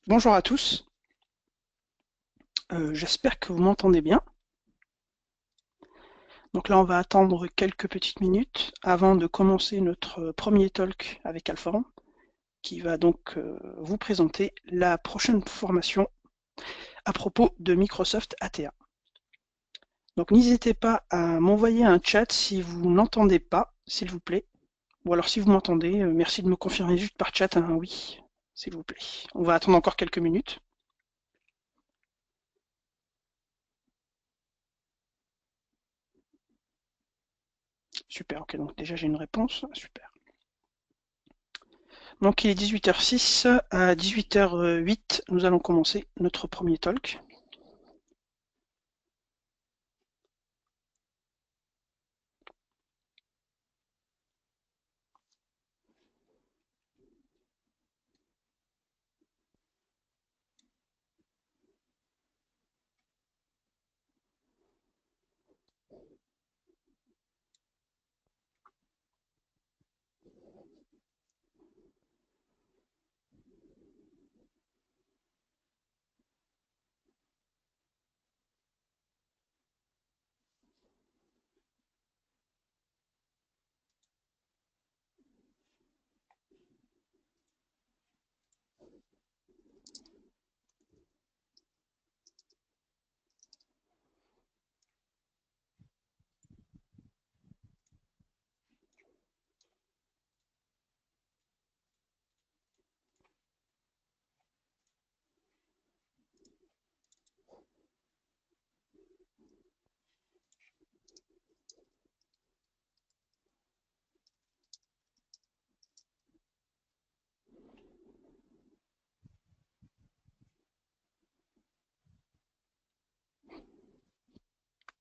Bonjour à tous, j'espère que vous m'entendez bien. Donc là, on va attendre quelques petites minutes avant de commencer notre premier talk avec Alpharon, qui va donc vous présenter la prochaine formation à propos de Microsoft ATA. Donc n'hésitez pas à m'envoyer un chat si vous n'entendez pas, s'il vous plaît. Ou alors si vous m'entendez, merci de me confirmer juste par chat un oui, s'il vous plaît. On va attendre encore quelques minutes. Super, ok, donc déjà j'ai une réponse, super. Donc il est 18h06, à 18h08, nous allons commencer notre premier talk.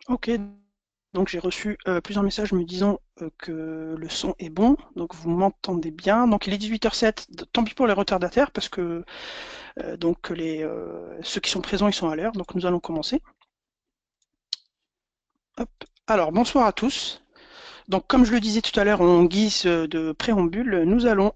Ok, donc j'ai reçu plusieurs messages me disant que le son est bon, donc vous m'entendez bien. Donc il est 18h07, tant pis pour les retardataires, parce que donc ceux qui sont présents, ils sont à l'heure, donc nous allons commencer. Hop. Alors bonsoir à tous. Donc comme je le disais tout à l'heure en guise de préambule, nous allons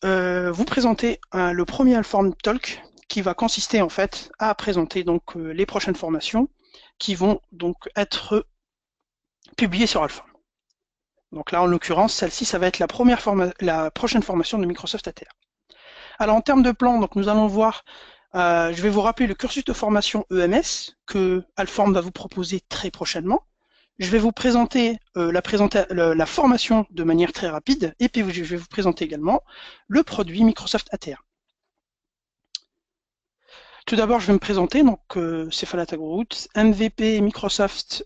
vous présenter le premier Alform Talk qui va consister en fait à présenter donc les prochaines formations qui vont donc être publiées sur Alform. Donc là, en l'occurrence, celle-ci, ça va être la prochaine formation de Microsoft ATR. Alors en termes de plan, donc nous allons voir, je vais vous rappeler le cursus de formation EMS que Alform va vous proposer très prochainement. Je vais vous présenter la formation de manière très rapide, et puis je vais vous présenter également le produit Microsoft ATR. Tout d'abord, je vais me présenter, donc c'est Falat Agrout, MVP Microsoft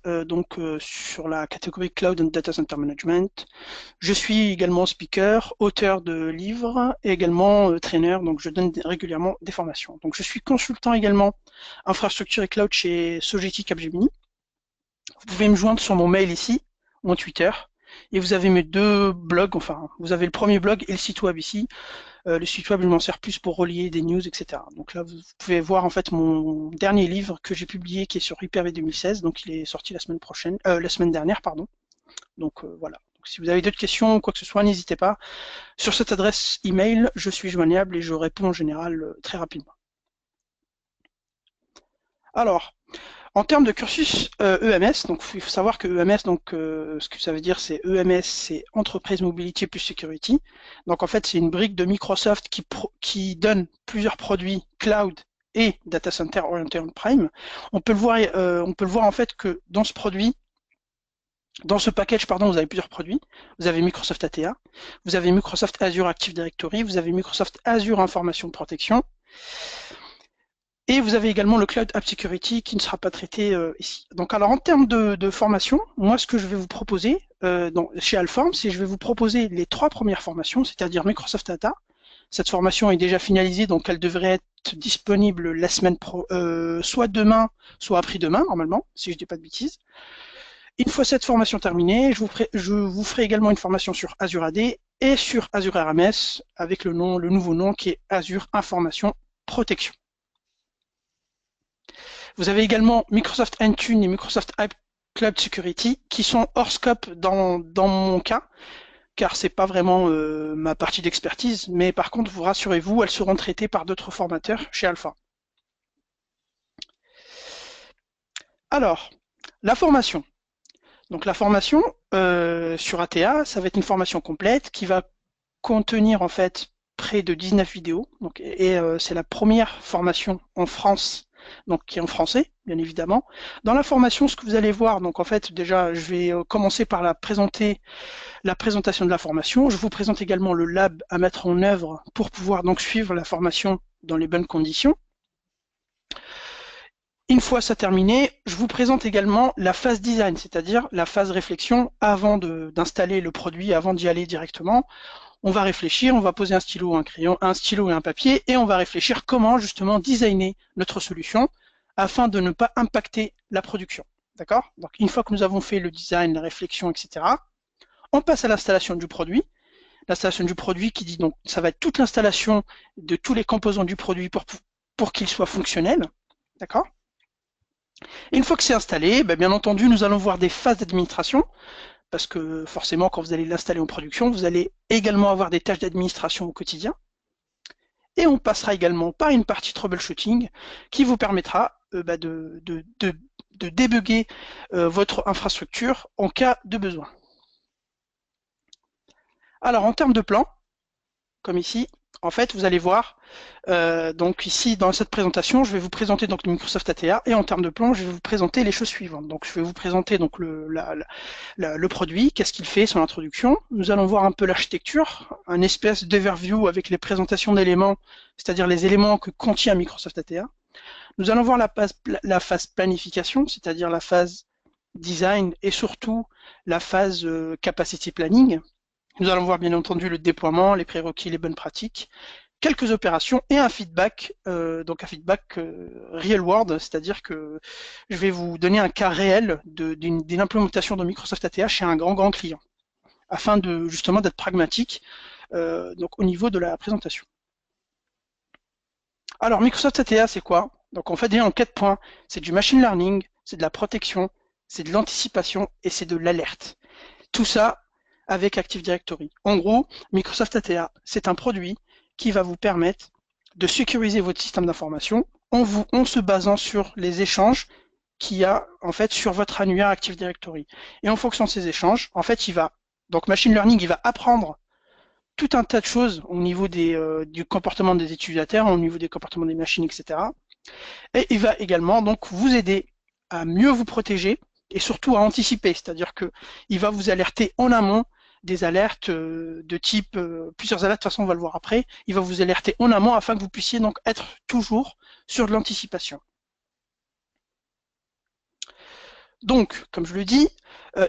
sur la catégorie Cloud and Data Center Management. Je suis également speaker, auteur de livres et également trainer, donc je donne régulièrement des formations. Donc je suis consultant également infrastructure et cloud chez Sogeti Capgemini. Vous pouvez me joindre sur mon mail ici, mon Twitter, et vous avez mes deux blogs, enfin vous avez le premier blog et le site web ici. Le site web, je m'en sers plus pour relier des news, etc. Donc là, vous pouvez voir en fait mon dernier livre que j'ai publié, qui est sur Hyper-V 2016. Donc il est sorti la semaine dernière, pardon. Donc voilà. Donc, si vous avez d'autres questions ou quoi que ce soit, n'hésitez pas. Sur cette adresse email, je suis joignable et je réponds en général très rapidement. Alors, en termes de cursus EMS, donc il faut savoir que EMS, ce que ça veut dire, c'est EMS, c'est Enterprise Mobility plus Security. Donc en fait, c'est une brique de Microsoft qui donne plusieurs produits cloud et data center orienté on-prime. On peut le voir en fait que dans ce produit, dans ce package, pardon, vous avez plusieurs produits. Vous avez Microsoft ATA, vous avez Microsoft Azure Active Directory, vous avez Microsoft Azure Information Protection, et vous avez également le Cloud App Security qui ne sera pas traité ici. Donc alors en termes de formation, moi ce que je vais vous proposer chez Alform, c'est que je vais vous proposer les trois premières formations, c'est-à-dire Microsoft Data. Cette formation est déjà finalisée, donc elle devrait être disponible la semaine soit demain, soit après-demain, normalement, si je ne dis pas de bêtises. Une fois cette formation terminée, je vous ferai également une formation sur Azure AD et sur Azure RMS avec le nouveau nom qui est Azure Information Protection. Vous avez également Microsoft Intune et Microsoft App Cloud Security qui sont hors scope dans mon cas, car c'est pas vraiment ma partie d'expertise, mais par contre, vous rassurez-vous, elles seront traitées par d'autres formateurs chez Alpha. Alors, la formation. Donc la formation sur ATA, ça va être une formation complète qui va contenir en fait près de 19 vidéos. Donc, c'est la première formation en France, donc qui est en français, bien évidemment. Dans la formation, ce que vous allez voir, donc en fait, déjà, je vais commencer par la présentation de la formation. Je vous présente également le lab à mettre en œuvre pour pouvoir donc suivre la formation dans les bonnes conditions. Une fois ça terminé, je vous présente également la phase design, c'est-à-dire la phase réflexion avant d'installer le produit, avant d'y aller directement. On va réfléchir, on va poser un stylo, un crayon, un stylo et un papier, et on va réfléchir comment justement designer notre solution afin de ne pas impacter la production. D'accord? Donc une fois que nous avons fait le design, la réflexion, etc., on passe à l'installation du produit. L'installation du produit qui dit donc ça va être toute l'installation de tous les composants du produit pour qu'il soit fonctionnel. D'accord? Et une fois que c'est installé, bien entendu, nous allons voir des phases d'administration, parce que forcément, quand vous allez l'installer en production, vous allez également avoir des tâches d'administration au quotidien. Et on passera également par une partie troubleshooting qui vous permettra de débugger votre infrastructure en cas de besoin. Alors, en termes de plan, comme ici, en fait, vous allez voir, donc ici, dans cette présentation, je vais vous présenter donc le Microsoft ATA, et en termes de plan, je vais vous présenter les choses suivantes. Donc, je vais vous présenter donc le produit, qu'est-ce qu'il fait, son introduction. Nous allons voir un peu l'architecture, un espèce d'overview avec les présentations d'éléments, c'est-à-dire les éléments que contient Microsoft ATA. Nous allons voir la phase planification, c'est-à-dire la phase design et surtout la phase capacity planning. Nous allons voir bien entendu le déploiement, les prérequis, les bonnes pratiques, quelques opérations et un feedback, donc un feedback real world, c'est-à-dire que je vais vous donner un cas réel d'une implémentation de Microsoft ATA chez un grand client, afin de justement d'être pragmatique donc au niveau de la présentation. Alors Microsoft ATA, c'est quoi? Donc on fait déjà en 4 points, c'est du machine learning, c'est de la protection, c'est de l'anticipation et c'est de l'alerte. Tout ça avec Active Directory. En gros, Microsoft ATA, c'est un produit qui va vous permettre de sécuriser votre système d'information en se basant sur les échanges qu'il y a en fait sur votre annuaire Active Directory. Et en fonction de ces échanges, en fait, donc machine learning, il va apprendre tout un tas de choses au niveau du comportement des utilisateurs, au niveau des comportements des machines, etc. Et il va également donc vous aider à mieux vous protéger et surtout à anticiper, c'est-à-dire qu'il va vous alerter en amont des alertes de type, plusieurs alertes, de toute façon on va le voir après, il va vous alerter en amont afin que vous puissiez donc être toujours sur de l'anticipation. Donc, comme je le dis,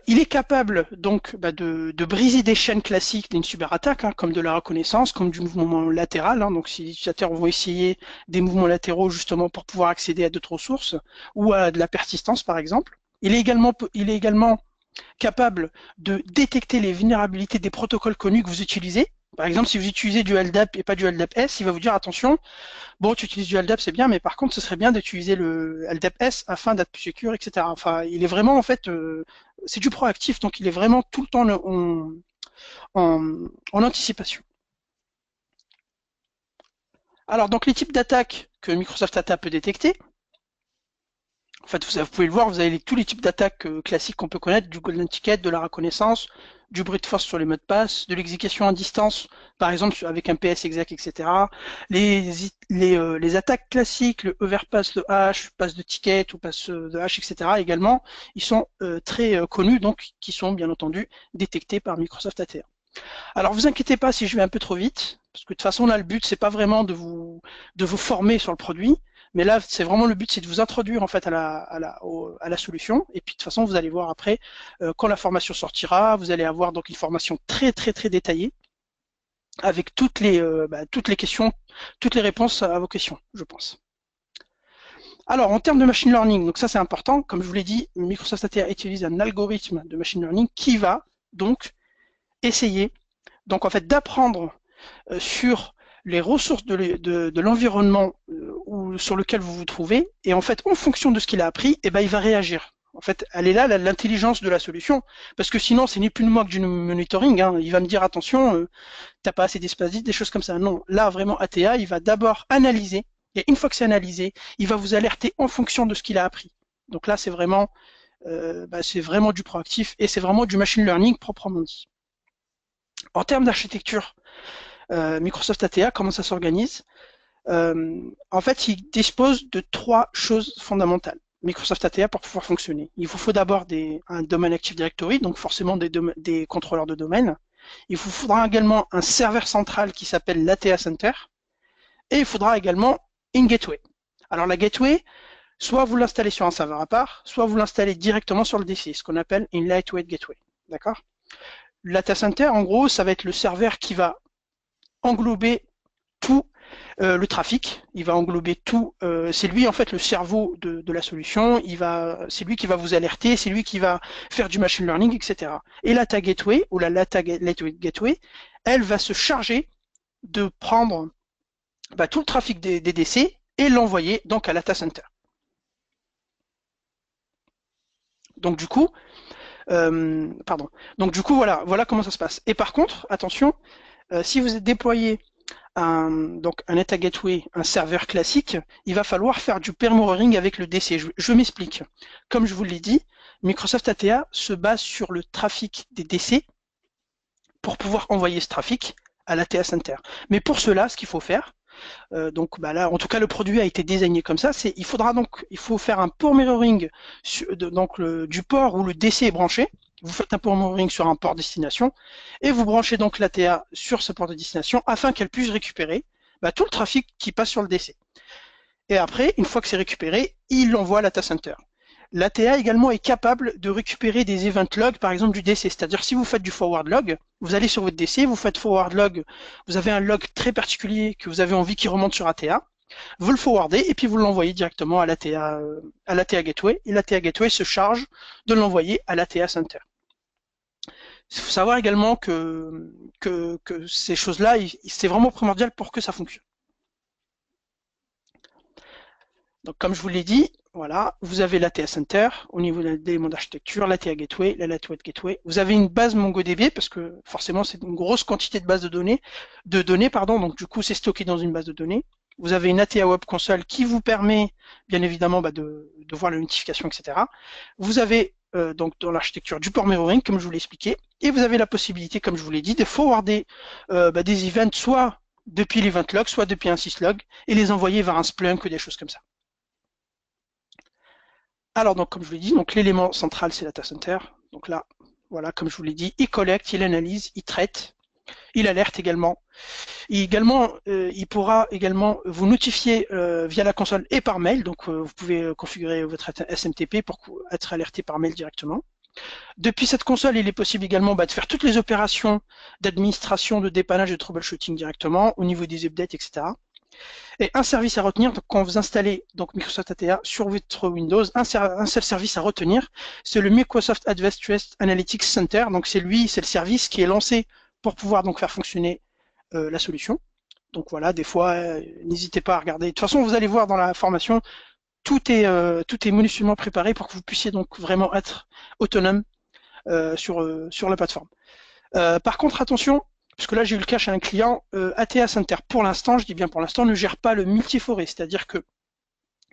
il est capable donc de briser des chaînes classiques d'une cyberattaque, comme de la reconnaissance, comme du mouvement latéral. Donc, si les utilisateurs vont essayer des mouvements latéraux justement pour pouvoir accéder à d'autres ressources ou à de la persistance, par exemple. Il est également capable de détecter les vulnérabilités des protocoles connus que vous utilisez. Par exemple, si vous utilisez du LDAP et pas du LDAP-S, il va vous dire attention, bon, tu utilises du LDAP, c'est bien, mais par contre, ce serait bien d'utiliser le LDAP-S afin d'être plus sûr, etc. Enfin, il est vraiment, en fait, c'est du proactif, donc il est vraiment tout le temps en anticipation. Alors, donc les types d'attaques que Microsoft ATA peut détecter, en fait, vous pouvez le voir, vous avez tous les types d'attaques classiques qu'on peut connaître, du golden ticket, de la reconnaissance, du brute force sur les mots de passe, de l'exécution à distance, par exemple avec un PS exec, etc. Les attaques classiques, le overpass, le hash, passe de ticket ou passe de hash, etc. également, ils sont très connus, donc qui sont bien entendu détectés par Microsoft ATA. Alors vous inquiétez pas si je vais un peu trop vite, parce que de toute façon là le but c'est pas vraiment de vous former sur le produit, mais là c'est vraiment le but c'est de vous introduire en fait à la solution, et puis de toute façon vous allez voir après quand la formation sortira, vous allez avoir donc une formation très détaillée avec toutes les questions, toutes les réponses à vos questions, je pense. Alors en termes de machine learning, donc ça c'est important, comme je vous l'ai dit, Microsoft ATA utilise un algorithme de machine learning qui va donc essayer donc en fait d'apprendre sur les ressources de l'environnement sur lequel vous vous trouvez, et en fait en fonction de ce qu'il a appris, il va réagir. En fait, elle est là, l'intelligence de la solution, parce que sinon, c'est ni plus ni moins que du monitoring. Hein. Il va me dire, attention, t'as pas assez d'espace vide, des choses comme ça. Non, là, vraiment, ATA, il va d'abord analyser, et une fois que c'est analysé, il va vous alerter en fonction de ce qu'il a appris. Donc là, c'est vraiment du proactif, et c'est vraiment du machine learning proprement dit. En termes d'architecture, Microsoft ATA, comment ça s'organise? En fait, il dispose de trois choses fondamentales. Microsoft ATA pour pouvoir fonctionner. Il vous faut d'abord un domaine Active Directory, donc forcément des contrôleurs de domaine. Il vous faudra également un serveur central qui s'appelle l'ATA Center. Et il faudra également une gateway. Alors la gateway, soit vous l'installez sur un serveur à part, soit vous l'installez directement sur le DC, ce qu'on appelle une lightweight gateway. D'accord? L'ATA Center, en gros, ça va être le serveur qui va englober tout le trafic, il va englober tout. C'est lui en fait le cerveau de la solution. C'est lui qui va vous alerter, c'est lui qui va faire du machine learning, etc. Et l'ATA Gateway ou la l'ATA Gateway, elle va se charger de prendre tout le trafic des DC et l'envoyer donc à l'ATA Center. Donc du coup, voilà comment ça se passe. Et par contre, attention, si vous êtes déployé donc un ATA Gateway, un serveur classique, il va falloir faire du pair mirroring avec le DC. Je m'explique. Comme je vous l'ai dit, Microsoft ATA se base sur le trafic des DC pour pouvoir envoyer ce trafic à l'ATA Center. Mais pour cela, ce qu'il faut faire, là, en tout cas, le produit a été désigné comme ça. Il faut faire un port mirroring du port où le DC est branché. Vous faites un port mirroring sur un port destination et vous branchez donc l'ATA sur ce port de destination afin qu'elle puisse récupérer tout le trafic qui passe sur le DC. Et après, une fois que c'est récupéré, il l'envoie à l'ATA Center. L'ATA également est capable de récupérer des event logs, par exemple du DC. C'est-à-dire si vous faites du forward log, vous allez sur votre DC, vous faites forward log, vous avez un log très particulier que vous avez envie qu'il remonte sur ATA, vous le forwardez et puis vous l'envoyez directement à l'ATA Gateway et l'ATA Gateway se charge de l'envoyer à l'ATA Center. Il faut savoir également que ces choses-là, c'est vraiment primordial pour que ça fonctionne. Donc, comme je vous l'ai dit, voilà, vous avez l'ATA Center au niveau des éléments d'architecture, l'ATA Gateway, la Lightweight Gateway. Vous avez une base MongoDB parce que forcément c'est une grosse quantité de bases de données, donc du coup c'est stocké dans une base de données. Vous avez une ATA Web Console qui vous permet bien évidemment de voir les notifications, etc. Vous avez donc dans l'architecture du port mirroring, comme je vous l'ai expliqué, et vous avez la possibilité, comme je vous l'ai dit, de forwarder des events soit depuis l'event log, soit depuis un syslog, et les envoyer vers un Splunk ou des choses comme ça. Alors, donc, comme je vous l'ai dit, donc l'élément central, c'est l'ATA Center. Donc là, voilà, comme je vous l'ai dit, il collecte, il analyse, il traite, il alerte également. Il pourra également vous notifier via la console et par mail. Donc, vous pouvez configurer votre SMTP pour être alerté par mail directement. Depuis cette console, il est possible également de faire toutes les opérations d'administration, de dépannage, de troubleshooting directement au niveau des updates, etc. Et un service à retenir, donc quand vous installez donc Microsoft ATA sur votre Windows, un seul service à retenir, c'est le Microsoft Advanced Analytics Center. Donc c'est le service qui est lancé pour pouvoir donc faire fonctionner la solution. Donc voilà, des fois, n'hésitez pas à regarder. De toute façon, vous allez voir dans la formation, tout est minutieusement préparé pour que vous puissiez donc vraiment être autonome sur la plateforme. Par contre, attention, parce que là j'ai eu le cas chez un client, ATA Center pour l'instant, je dis bien pour l'instant, ne gère pas le multiforêt, c'est-à-dire que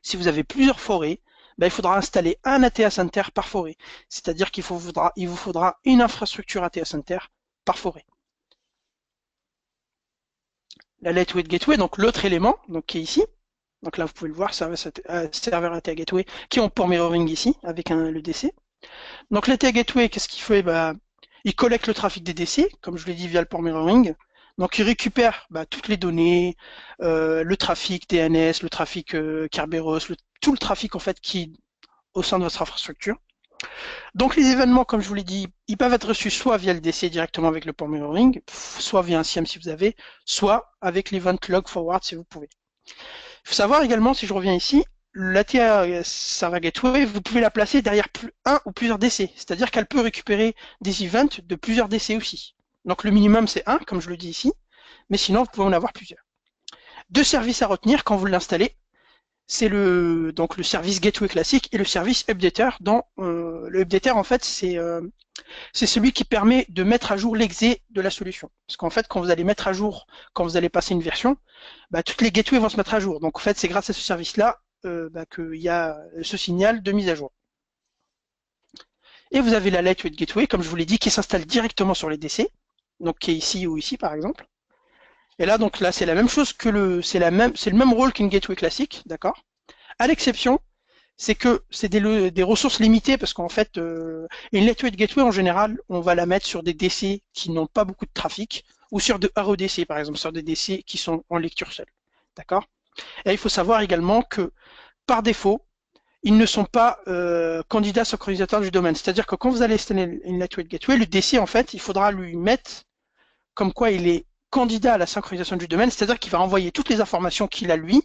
si vous avez plusieurs forêts, il faudra installer un ATA Center par forêt, c'est-à-dire qu'il vous faudra une infrastructure ATA Center par forêt. La Lightweight Gateway, donc l'autre élément donc, qui est ici, donc là vous pouvez le voir, serveur ATA Gateway qui est en port mirroring ici avec le DC. Donc l'ATA Gateway, qu'est-ce qu'il fait? Il collecte le trafic des DC, comme je l'ai dit via le port mirroring. Donc il récupère toutes les données, le trafic DNS, le trafic Kerberos, tout le trafic en fait qui est au sein de votre infrastructure. Donc les événements, comme je vous l'ai dit, ils peuvent être reçus soit via le DC directement avec le port mirroring, soit via un SIEM si vous avez, soit avec l'event log forward si vous pouvez. Il faut savoir également, si je reviens ici, l'ATA Server Gateway, vous pouvez la placer derrière un ou plusieurs DC, c'est-à-dire qu'elle peut récupérer des events de plusieurs DC aussi. Donc le minimum c'est 1, comme je le dis ici, mais sinon vous pouvez en avoir plusieurs. Deux services à retenir quand vous l'installez. c'est donc le service gateway classique et le service updater. Le updater, en fait, c'est celui qui permet de mettre à jour l'exé de la solution. Parce qu'en fait, quand vous allez mettre à jour, quand vous allez passer une version, bah, toutes les gateways vont se mettre à jour. Donc en fait, c'est grâce à ce service-là qu'il y a ce signal de mise à jour. Et vous avez la Lightweight Gateway, comme je vous l'ai dit, qui s'installe directement sur les DC, donc qui est ici ou ici par exemple. Et là, donc là, c'est la même chose que c'est le même rôle qu'une gateway classique, d'accord. À l'exception, c'est que c'est des ressources limitées parce qu'en fait, une lightweight gateway en général, on va la mettre sur des DC qui n'ont pas beaucoup de trafic ou sur de REDC par exemple, sur des DC qui sont en lecture seule, d'accord. Et il faut savoir également que par défaut, ils ne sont pas candidats synchronisateurs du domaine. C'est-à-dire que quand vous allez installer une lightweight gateway, le DC en fait, il faudra lui mettre comme quoi il est candidat à la synchronisation du domaine, c'est-à-dire qu'il va envoyer toutes les informations qu'il a lui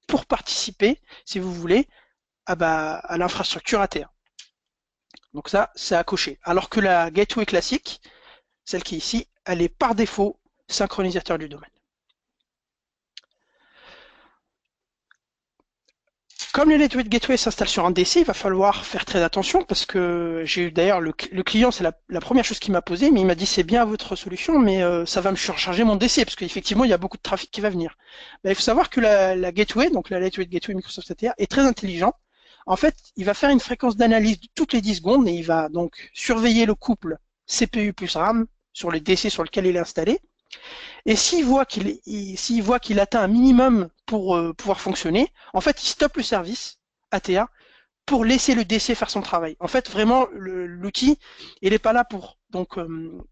pour participer, si vous voulez, à l'infrastructure ATA. Donc ça, c'est à cocher. Alors que la gateway classique, celle qui est ici, elle est par défaut synchronisateur du domaine. Comme les lightweight gateway s'installent sur un DC, il va falloir faire très attention parce que j'ai eu d'ailleurs le client, c'est la première chose qu'il m'a posé, mais il m'a dit c'est bien votre solution, mais ça va me surcharger mon DC parce qu'effectivement il y a beaucoup de trafic qui va venir. Il faut savoir que la gateway, donc la lightweight gateway Microsoft ATA, est très intelligent. En fait, il va faire une fréquence d'analyse toutes les 10 secondes et il va donc surveiller le couple CPU plus RAM sur le DC sur lequel il est installé. Et s'il voit qu'il atteint un minimum pour pouvoir fonctionner, en fait, il stoppe le service ATA pour laisser le DC faire son travail. En fait, vraiment, l'outil, il n'est pas là pour donc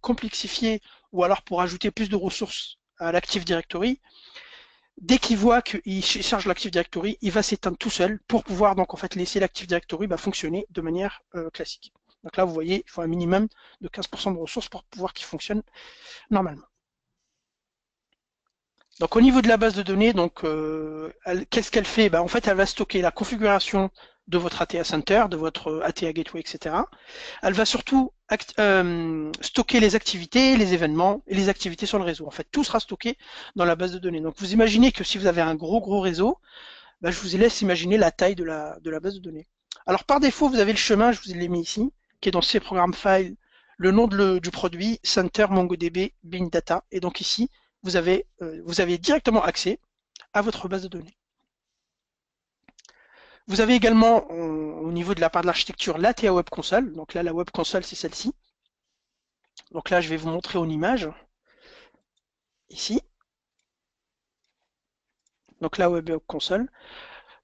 complexifier ou alors pour ajouter plus de ressources à l'Active Directory. Dès qu'il voit qu'il charge l'Active Directory, il va s'éteindre tout seul pour pouvoir donc en fait laisser l'Active Directory fonctionner de manière classique. Donc là, vous voyez, il faut un minimum de 15% de ressources pour pouvoir qu'il fonctionne normalement. Donc au niveau de la base de données, qu'est-ce qu'elle fait? En fait, elle va stocker la configuration de votre ATA Center, de votre ATA Gateway, etc. Elle va surtout stocker les activités, les événements et les activités sur le réseau. En fait, tout sera stocké dans la base de données. Donc vous imaginez que si vous avez un gros réseau, je vous laisse imaginer la taille de la base de données. Alors par défaut, vous avez le chemin, je vous l'ai mis ici, qui est dans ces programmes files, le nom du produit, Center, MongoDB, Bing Data. Et donc ici, vous avez directement accès à votre base de données. Vous avez également, au niveau de la part de l'architecture, l'ATA Web Console. Donc là, la Web Console, c'est celle-ci. Donc là, je vais vous montrer en image. Ici. Donc la Web Console.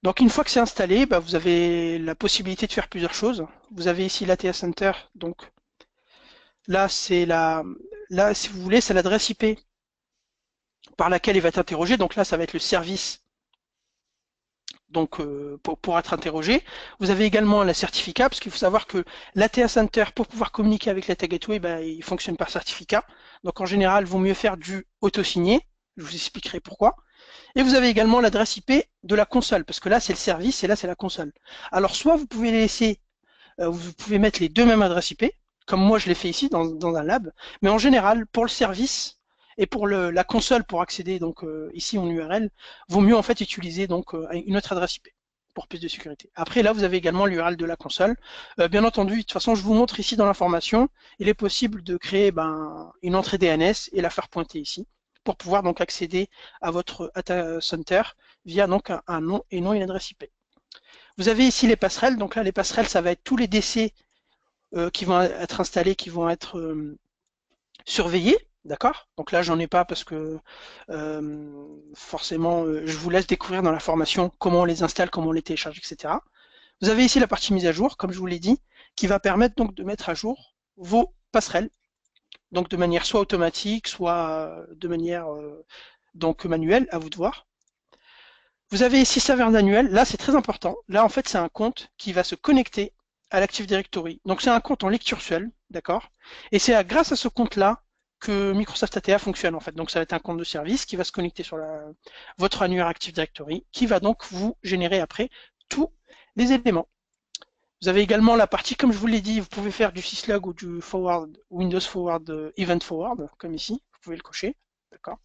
Donc une fois que c'est installé, vous avez la possibilité de faire plusieurs choses. Vous avez ici l'ATA Center. Donc là, là, si vous voulez, c'est l'adresse IP par laquelle il va être interrogé. Donc là, ça va être le service pour être interrogé. Vous avez également la certificat, parce qu'il faut savoir que l'ATA Center, pour pouvoir communiquer avec l'ATA Gateway, il fonctionne par certificat. Donc en général, il vaut mieux faire du auto-signé. Je vous expliquerai pourquoi. Et vous avez également l'adresse IP de la console, parce que là, c'est le service et là, c'est la console. Alors, soit vous pouvez vous pouvez mettre les deux mêmes adresses IP, comme moi, je l'ai fait ici dans un lab. Mais en général, pour le service, et pour la console pour accéder ici en URL, vaut mieux en fait utiliser une autre adresse IP pour plus de sécurité. Après là vous avez également l'URL de la console. Bien entendu, de toute façon je vous montre ici dans l'information, il est possible de créer une entrée DNS et la faire pointer ici pour pouvoir donc accéder à votre data center via donc un nom et non une adresse IP. Vous avez ici les passerelles, donc là les passerelles ça va être tous les DC qui vont être installés, qui vont être surveillés. D'accord. Donc là, j'en ai pas parce que forcément, je vous laisse découvrir dans la formation comment on les installe, comment on les télécharge, etc. Vous avez ici la partie mise à jour, comme je vous l'ai dit, qui va permettre donc de mettre à jour vos passerelles, donc de manière soit automatique, soit de manière manuelle, à vous de voir. Vous avez ici serveur annuel. Là, c'est très important. Là, en fait, c'est un compte qui va se connecter à l'Active Directory. Donc, c'est un compte en lecture seule, d'accord. Et c'est grâce à ce compte-là que Microsoft ATA fonctionne en fait. Donc ça va être un compte de service qui va se connecter sur votre annuaire Active Directory, qui va donc vous générer après tous les éléments. Vous avez également la partie, comme je vous l'ai dit, vous pouvez faire du syslog ou du forward, Windows Forward, Event Forward, comme ici, vous pouvez le cocher, d'accord.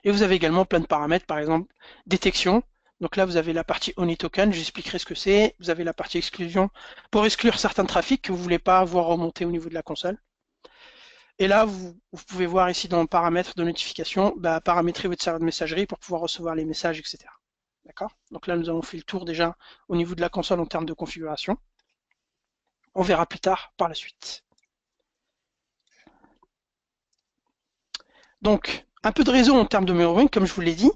Et vous avez également plein de paramètres, par exemple détection, Donc là, vous avez la partie Only Token, j'expliquerai ce que c'est. Vous avez la partie exclusion pour exclure certains trafics que vous ne voulez pas voir remonter au niveau de la console. Et là, vous pouvez voir ici dans paramètres de notification, paramétrer votre serveur de messagerie pour pouvoir recevoir les messages, etc. D'accord? Donc là, nous avons fait le tour déjà au niveau de la console en termes de configuration. On verra plus tard par la suite. Donc, un peu de réseau en termes de mirroring, comme je vous l'ai dit.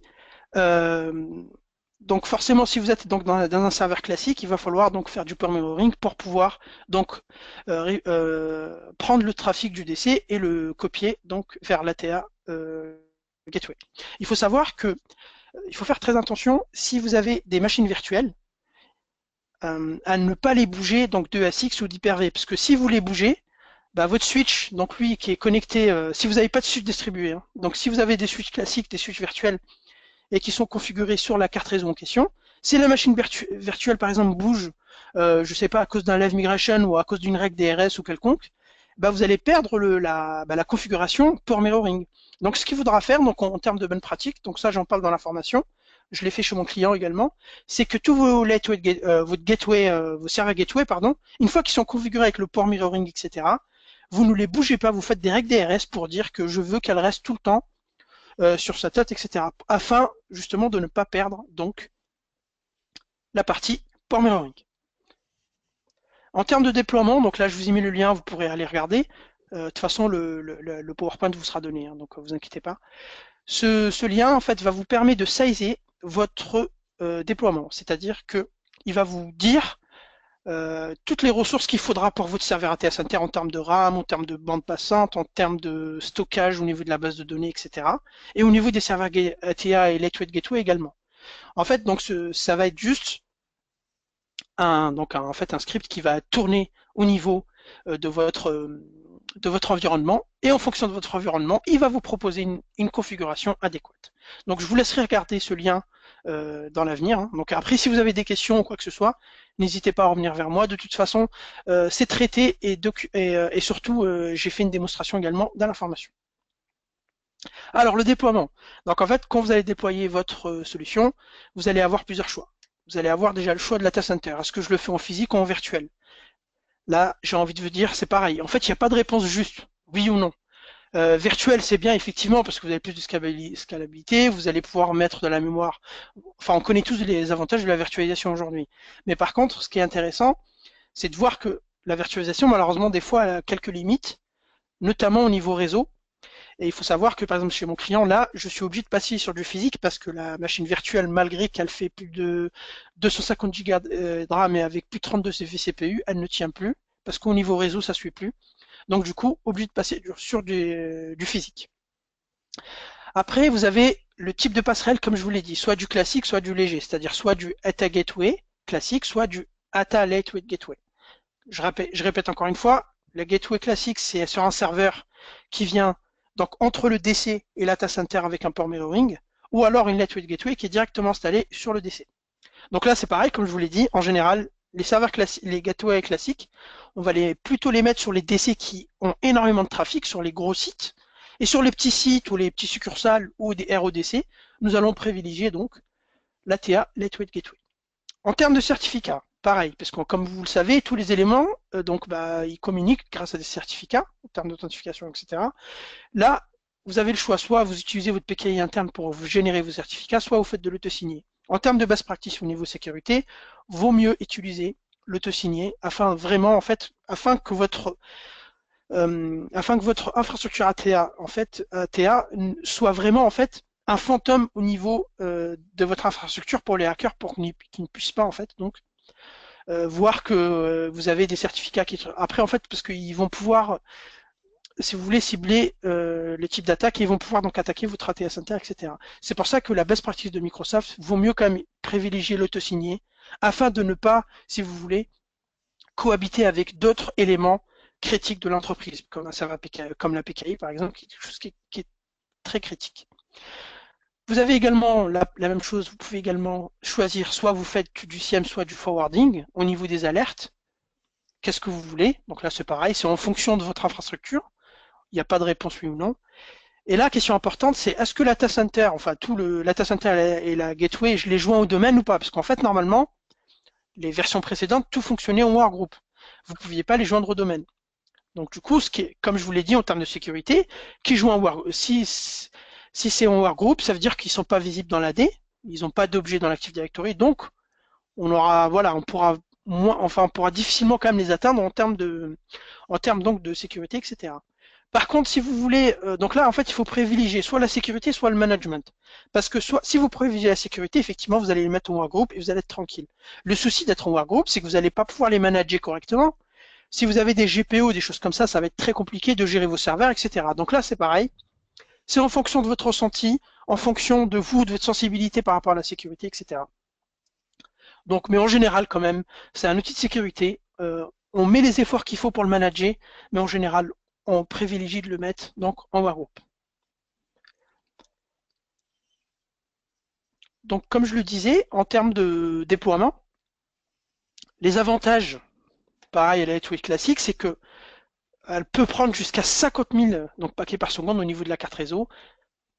Donc forcément, si vous êtes donc dans un serveur classique, il va falloir donc faire du pure mirroring pour pouvoir donc prendre le trafic du DC et le copier donc vers l'ATA gateway. Il faut savoir que il faut faire très attention si vous avez des machines virtuelles à ne pas les bouger donc de ASIC ou d'Hyper-V, parce que si vous les bougez, votre switch, donc lui qui est connecté, si vous n'avez pas de switch distribué, hein, donc si vous avez des switches classiques, des switches virtuels et qui sont configurés sur la carte réseau en question, si la machine virtuelle par exemple bouge, je ne sais pas, à cause d'un live migration ou à cause d'une règle DRS ou quelconque, vous allez perdre la configuration pour mirroring. Donc ce qu'il faudra faire donc, en termes de bonne pratique, donc ça j'en parle dans la formation, je l'ai fait chez mon client également, c'est que tous vos vos serveurs gateway, pardon, une fois qu'ils sont configurés avec le port mirroring, etc., vous ne les bougez pas, vous faites des règles DRS pour dire que je veux qu'elles restent tout le temps sur sa tête, etc. Afin justement de ne pas perdre donc la partie port mirroring. En termes de déploiement, donc là je vous ai mis le lien, vous pourrez aller regarder. De toute façon, le PowerPoint vous sera donné, hein, donc vous inquiétez pas. Ce lien en fait va vous permettre de sizer votre déploiement, c'est-à-dire que il va vous dire toutes les ressources qu'il faudra pour votre serveur ATA Center en termes de RAM, en termes de bande passante, en termes de stockage au niveau de la base de données, etc. Et au niveau des serveurs ATA et Lightweight Gateway également. En fait, donc ça va être juste un script qui va tourner au niveau de votre environnement, et en fonction de votre environnement, il va vous proposer une configuration adéquate. Donc je vous laisserai regarder ce lien dans l'avenir. Hein. Donc après, si vous avez des questions ou quoi que ce soit, n'hésitez pas à revenir vers moi. De toute façon, c'est traité et surtout, j'ai fait une démonstration également dans la formation. Alors le déploiement. Donc en fait, quand vous allez déployer votre solution, vous allez avoir plusieurs choix. Vous allez avoir déjà le choix de la data center. Est-ce que je le fais en physique ou en virtuel? Là, j'ai envie de vous dire, c'est pareil. En fait, il n'y a pas de réponse juste, oui ou non. Virtuel, c'est bien effectivement parce que vous avez plus de scalabilité, vous allez pouvoir mettre de la mémoire. Enfin, on connaît tous les avantages de la virtualisation aujourd'hui. Mais par contre, ce qui est intéressant, c'est de voir que la virtualisation, malheureusement, des fois, elle a quelques limites, notamment au niveau réseau. Et il faut savoir que, par exemple, chez mon client, là, je suis obligé de passer sur du physique parce que la machine virtuelle, malgré qu'elle fait plus de 250 Go de RAM et avec plus de 32 CPU, elle ne tient plus parce qu'au niveau réseau, ça ne suit plus. Donc, du coup, obligé de passer sur du physique. Après, vous avez le type de passerelle, comme je vous l'ai dit, soit du classique, soit du léger, c'est-à-dire soit du ATA Gateway classique, soit du ATA Lightweight Gateway. Je répète encore une fois, le gateway classique, c'est sur un serveur qui vient donc entre le DC et la data center avec un port mirroring, ou alors une lightweight gateway qui est directement installée sur le DC. Donc là, c'est pareil, comme je vous l'ai dit, en général, les serveurs classiques, les gateways classiques, on va plutôt les mettre sur les DC qui ont énormément de trafic, sur les gros sites, et sur les petits sites ou les petits succursales ou des RODC, nous allons privilégier donc l'ATA Lightweight Gateway. En termes de certificats, pareil, parce que comme vous le savez, tous les éléments, ils communiquent grâce à des certificats, en termes d'authentification, etc. Là, vous avez le choix, soit vous utilisez votre PKI interne pour vous générer vos certificats, soit vous faites de l'auto-signé. En termes de best practice au niveau sécurité, vaut mieux utiliser l'auto-signé afin que votre infrastructure ATA, ATA soit vraiment en fait un fantôme au niveau de votre infrastructure pour les hackers, pour qu'ils ne puissent pas en fait donc voir que vous avez des certificats qui après en fait parce qu'ils vont pouvoir, si vous voulez, cibler les types d'attaques et ils vont pouvoir donc attaquer votre ATA Center, etc. C'est pour ça que la best practice de Microsoft vaut mieux quand même privilégier l'auto-signé afin de ne pas, si vous voulez, cohabiter avec d'autres éléments critiques de l'entreprise, comme un serveur PKI, comme la PKI par exemple, qui est quelque chose qui est très critique. Vous avez également la même chose, vous pouvez également choisir soit vous faites du SIEM, soit du forwarding au niveau des alertes. Qu'est-ce que vous voulez? Donc là c'est pareil, c'est en fonction de votre infrastructure. Il n'y a pas de réponse oui ou non. Et là, question importante, c'est est-ce que l'Ata Center, enfin tout le l'Ata Center et la Gateway, je les joins au domaine ou pas? Parce qu'en fait, normalement, les versions précédentes, tout fonctionnait en workgroup. Vous ne pouviez pas les joindre au domaine. Donc du coup, comme je vous l'ai dit en termes de sécurité, qui joue en workgroup, si c'est en workgroup, ça veut dire qu'ils ne sont pas visibles dans l'AD, ils n'ont pas d'objet dans l'Active Directory, donc on aura, voilà, on pourra moins, enfin, on pourra difficilement quand même les atteindre en termes donc de sécurité, etc. Par contre, si vous voulez, donc là, en fait, il faut privilégier soit la sécurité, soit le management. Parce que soit, si vous privilégiez la sécurité, effectivement, vous allez les mettre en workgroup et vous allez être tranquille. Le souci d'être en workgroup, c'est que vous n'allez pas pouvoir les manager correctement. Si vous avez des GPO, des choses comme ça va être très compliqué de gérer vos serveurs, etc. Donc là, c'est pareil. C'est en fonction de votre ressenti, en fonction de vous, de votre sensibilité par rapport à la sécurité, etc. Donc, mais en général, quand même, c'est un outil de sécurité. On met les efforts qu'il faut pour le manager, mais en général, on privilégie de le mettre donc en workgroup. Donc, comme je le disais, en termes de déploiement, les avantages, pareil à la Lightweight classique, c'est que elle peut prendre jusqu'à 50 000 donc, paquets par seconde au niveau de la carte réseau,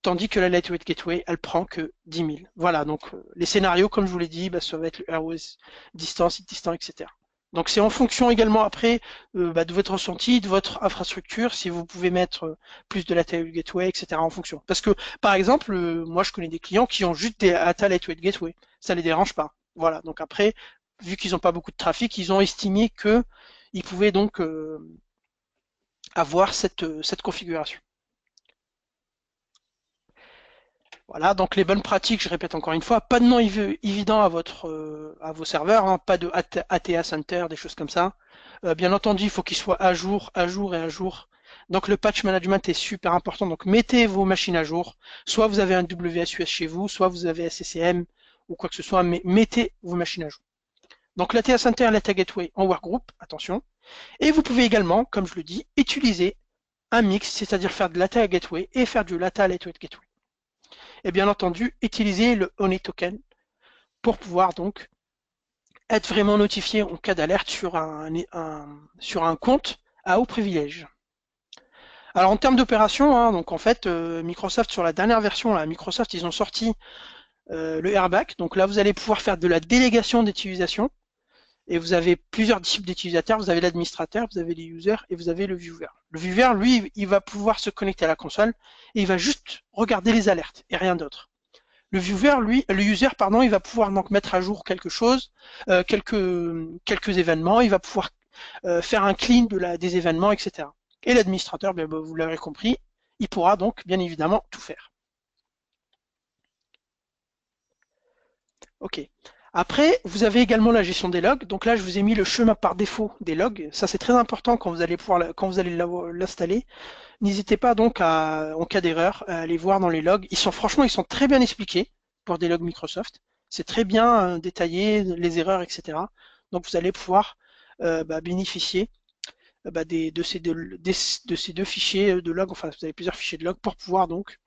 tandis que la Lightweight Gateway, elle prend que 10 000. Voilà, donc les scénarios, comme je vous l'ai dit, ça va être le AirWays distance, distant, etc. Donc c'est en fonction également après de votre ressenti, de votre infrastructure, si vous pouvez mettre plus de la Lightweight Gateway, etc. en fonction. Parce que, par exemple, moi je connais des clients qui ont juste des ATA Lightweight Gateway. Ça les dérange pas. Voilà, donc après, vu qu'ils n'ont pas beaucoup de trafic, ils ont estimé que ils pouvaient donc avoir cette configuration. Voilà, donc les bonnes pratiques, je répète encore une fois, pas de nom évident à vos serveurs, hein, pas de ATA Center, des choses comme ça. Bien entendu, il faut qu'il soit à jour, à jour et à jour. Donc le patch management est super important. Donc mettez vos machines à jour. Soit vous avez un WSUS chez vous, soit vous avez SCCM ou quoi que ce soit, mais mettez vos machines à jour. Donc l'ATA Center et l'ATA Gateway en workgroup, attention. Et vous pouvez également, comme je le dis, utiliser un mix, c'est-à-dire faire de l'ATA Gateway et faire du LATA Lightweight Gateway. Et bien entendu, utiliser le Honey Token pour pouvoir donc être vraiment notifié en cas d'alerte sur un compte à haut privilège. Alors en termes d'opération, hein, donc en fait, Microsoft sur la dernière version, là, Microsoft ils ont sorti le Airbag. Donc là, vous allez pouvoir faire de la délégation d'utilisation. Et vous avez plusieurs types d'utilisateurs. Vous avez l'administrateur, vous avez les users et vous avez le viewer. Le viewer, lui, il va pouvoir se connecter à la console et il va juste regarder les alertes et rien d'autre. Le viewer, lui, le user, pardon, il va pouvoir donc mettre à jour quelque chose, quelques événements, il va pouvoir faire un clean des événements, etc. Et l'administrateur, vous l'avez compris, il pourra donc bien évidemment tout faire. Ok. Après, vous avez également la gestion des logs. Donc là, je vous ai mis le chemin par défaut des logs. Ça, c'est très important quand vous allez quand vous allez l'installer. N'hésitez pas donc en cas d'erreur, à aller voir dans les logs. Franchement, ils sont très bien expliqués pour des logs Microsoft. C'est très bien détaillé, les erreurs, etc. Donc vous allez pouvoir bénéficier de ces deux fichiers de log. Enfin, vous avez plusieurs fichiers de log pour pouvoir donc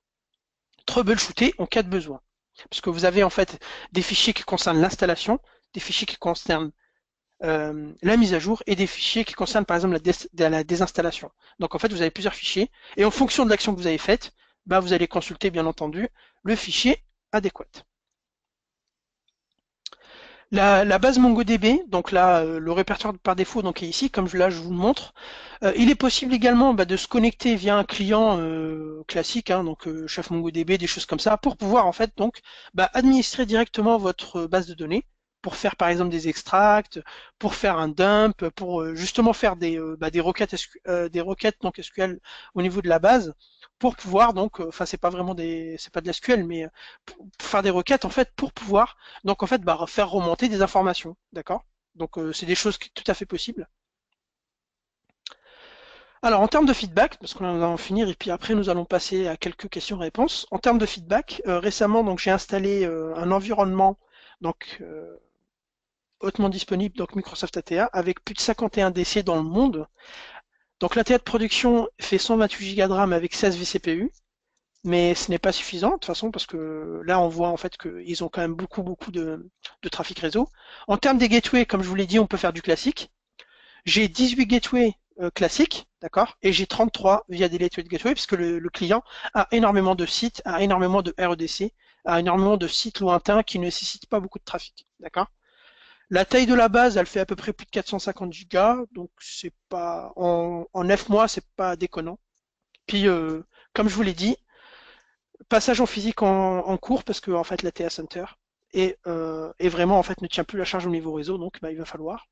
troubleshooter en cas de besoin. Parce que vous avez en fait des fichiers qui concernent l'installation, des fichiers qui concernent la mise à jour et des fichiers qui concernent par exemple la désinstallation. Donc en fait, vous avez plusieurs fichiers et en fonction de l'action que vous avez faite, vous allez consulter bien entendu le fichier adéquat. La base MongoDB, donc là, le répertoire par défaut donc est ici, comme là je vous le montre. Il est possible également de se connecter via un client classique, hein, donc chef MongoDB, des choses comme ça, pour pouvoir en fait donc administrer directement votre base de données, pour faire par exemple des extracts, pour faire un dump, pour justement faire des requêtes, des requêtes donc SQL au niveau de la base, pour pouvoir donc, enfin c'est pas vraiment c'est pas de l'SQL, mais pour faire des requêtes en fait pour pouvoir donc en fait faire remonter des informations, d'accord? Donc c'est des choses qui sont tout à fait possibles. Alors en termes de feedback, parce qu'on va en finir et puis après nous allons passer à quelques questions-réponses. En termes de feedback, récemment donc j'ai installé un environnement donc hautement disponible, donc Microsoft ATA, avec plus de 51 DC dans le monde. Donc l'ATA de production fait 128 Go de RAM avec 16 vCPU. Mais ce n'est pas suffisant de toute façon parce que là on voit en fait qu'ils ont quand même beaucoup de trafic réseau. En termes des gateways, comme je vous l'ai dit, on peut faire du classique. J'ai 18 gateways classique, d'accord, et j'ai 33 via des Lightweight Gateway, puisque le client a énormément de sites, a énormément de REDC, a énormément de sites lointains qui ne nécessitent pas beaucoup de trafic, d'accord. La taille de la base, elle fait à peu près plus de 450 gigas, donc c'est pas en 9 mois, c'est pas déconnant. Puis, comme je vous l'ai dit, passage en physique en cours parce que en fait la TA Center est vraiment en fait ne tient plus la charge au niveau réseau, donc bah, il va falloir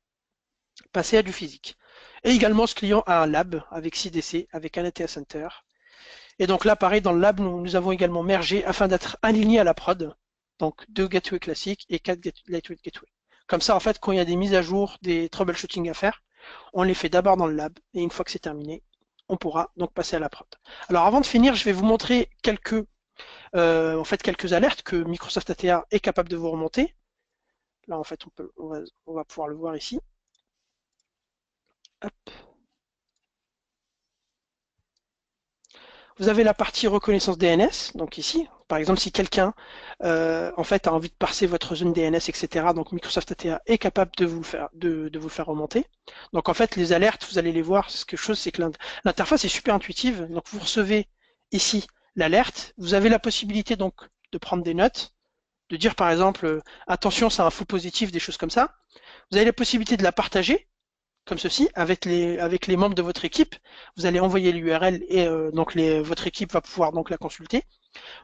passer à du physique. Et également, ce client a un lab avec 6 DC, avec un ATA Center. Et donc là, pareil, dans le lab, nous avons également mergé afin d'être alignés à la prod. Donc 2 gateways classiques et 4 lightweight gateways. Comme ça, en fait, quand il y a des mises à jour, des troubleshooting à faire, on les fait d'abord dans le lab. Et une fois que c'est terminé, on pourra donc passer à la prod. Alors avant de finir, je vais vous montrer quelques alertes que Microsoft ATA est capable de vous remonter. Là, en fait, on va pouvoir le voir ici. Hop. Vous avez la partie reconnaissance DNS, donc ici, par exemple, si quelqu'un en fait a envie de parser votre zone DNS, etc. Donc Microsoft ATA est capable de vous le faire remonter. Donc en fait, les alertes, vous allez les voir. Quelque chose, c'est que l'interface est super intuitive. Donc vous recevez ici l'alerte. Vous avez la possibilité donc de prendre des notes, de dire par exemple attention, c'est un faux positif, des choses comme ça. Vous avez la possibilité de la partager comme ceci, avec les membres de votre équipe. Vous allez envoyer l'URL et donc votre équipe va pouvoir donc la consulter.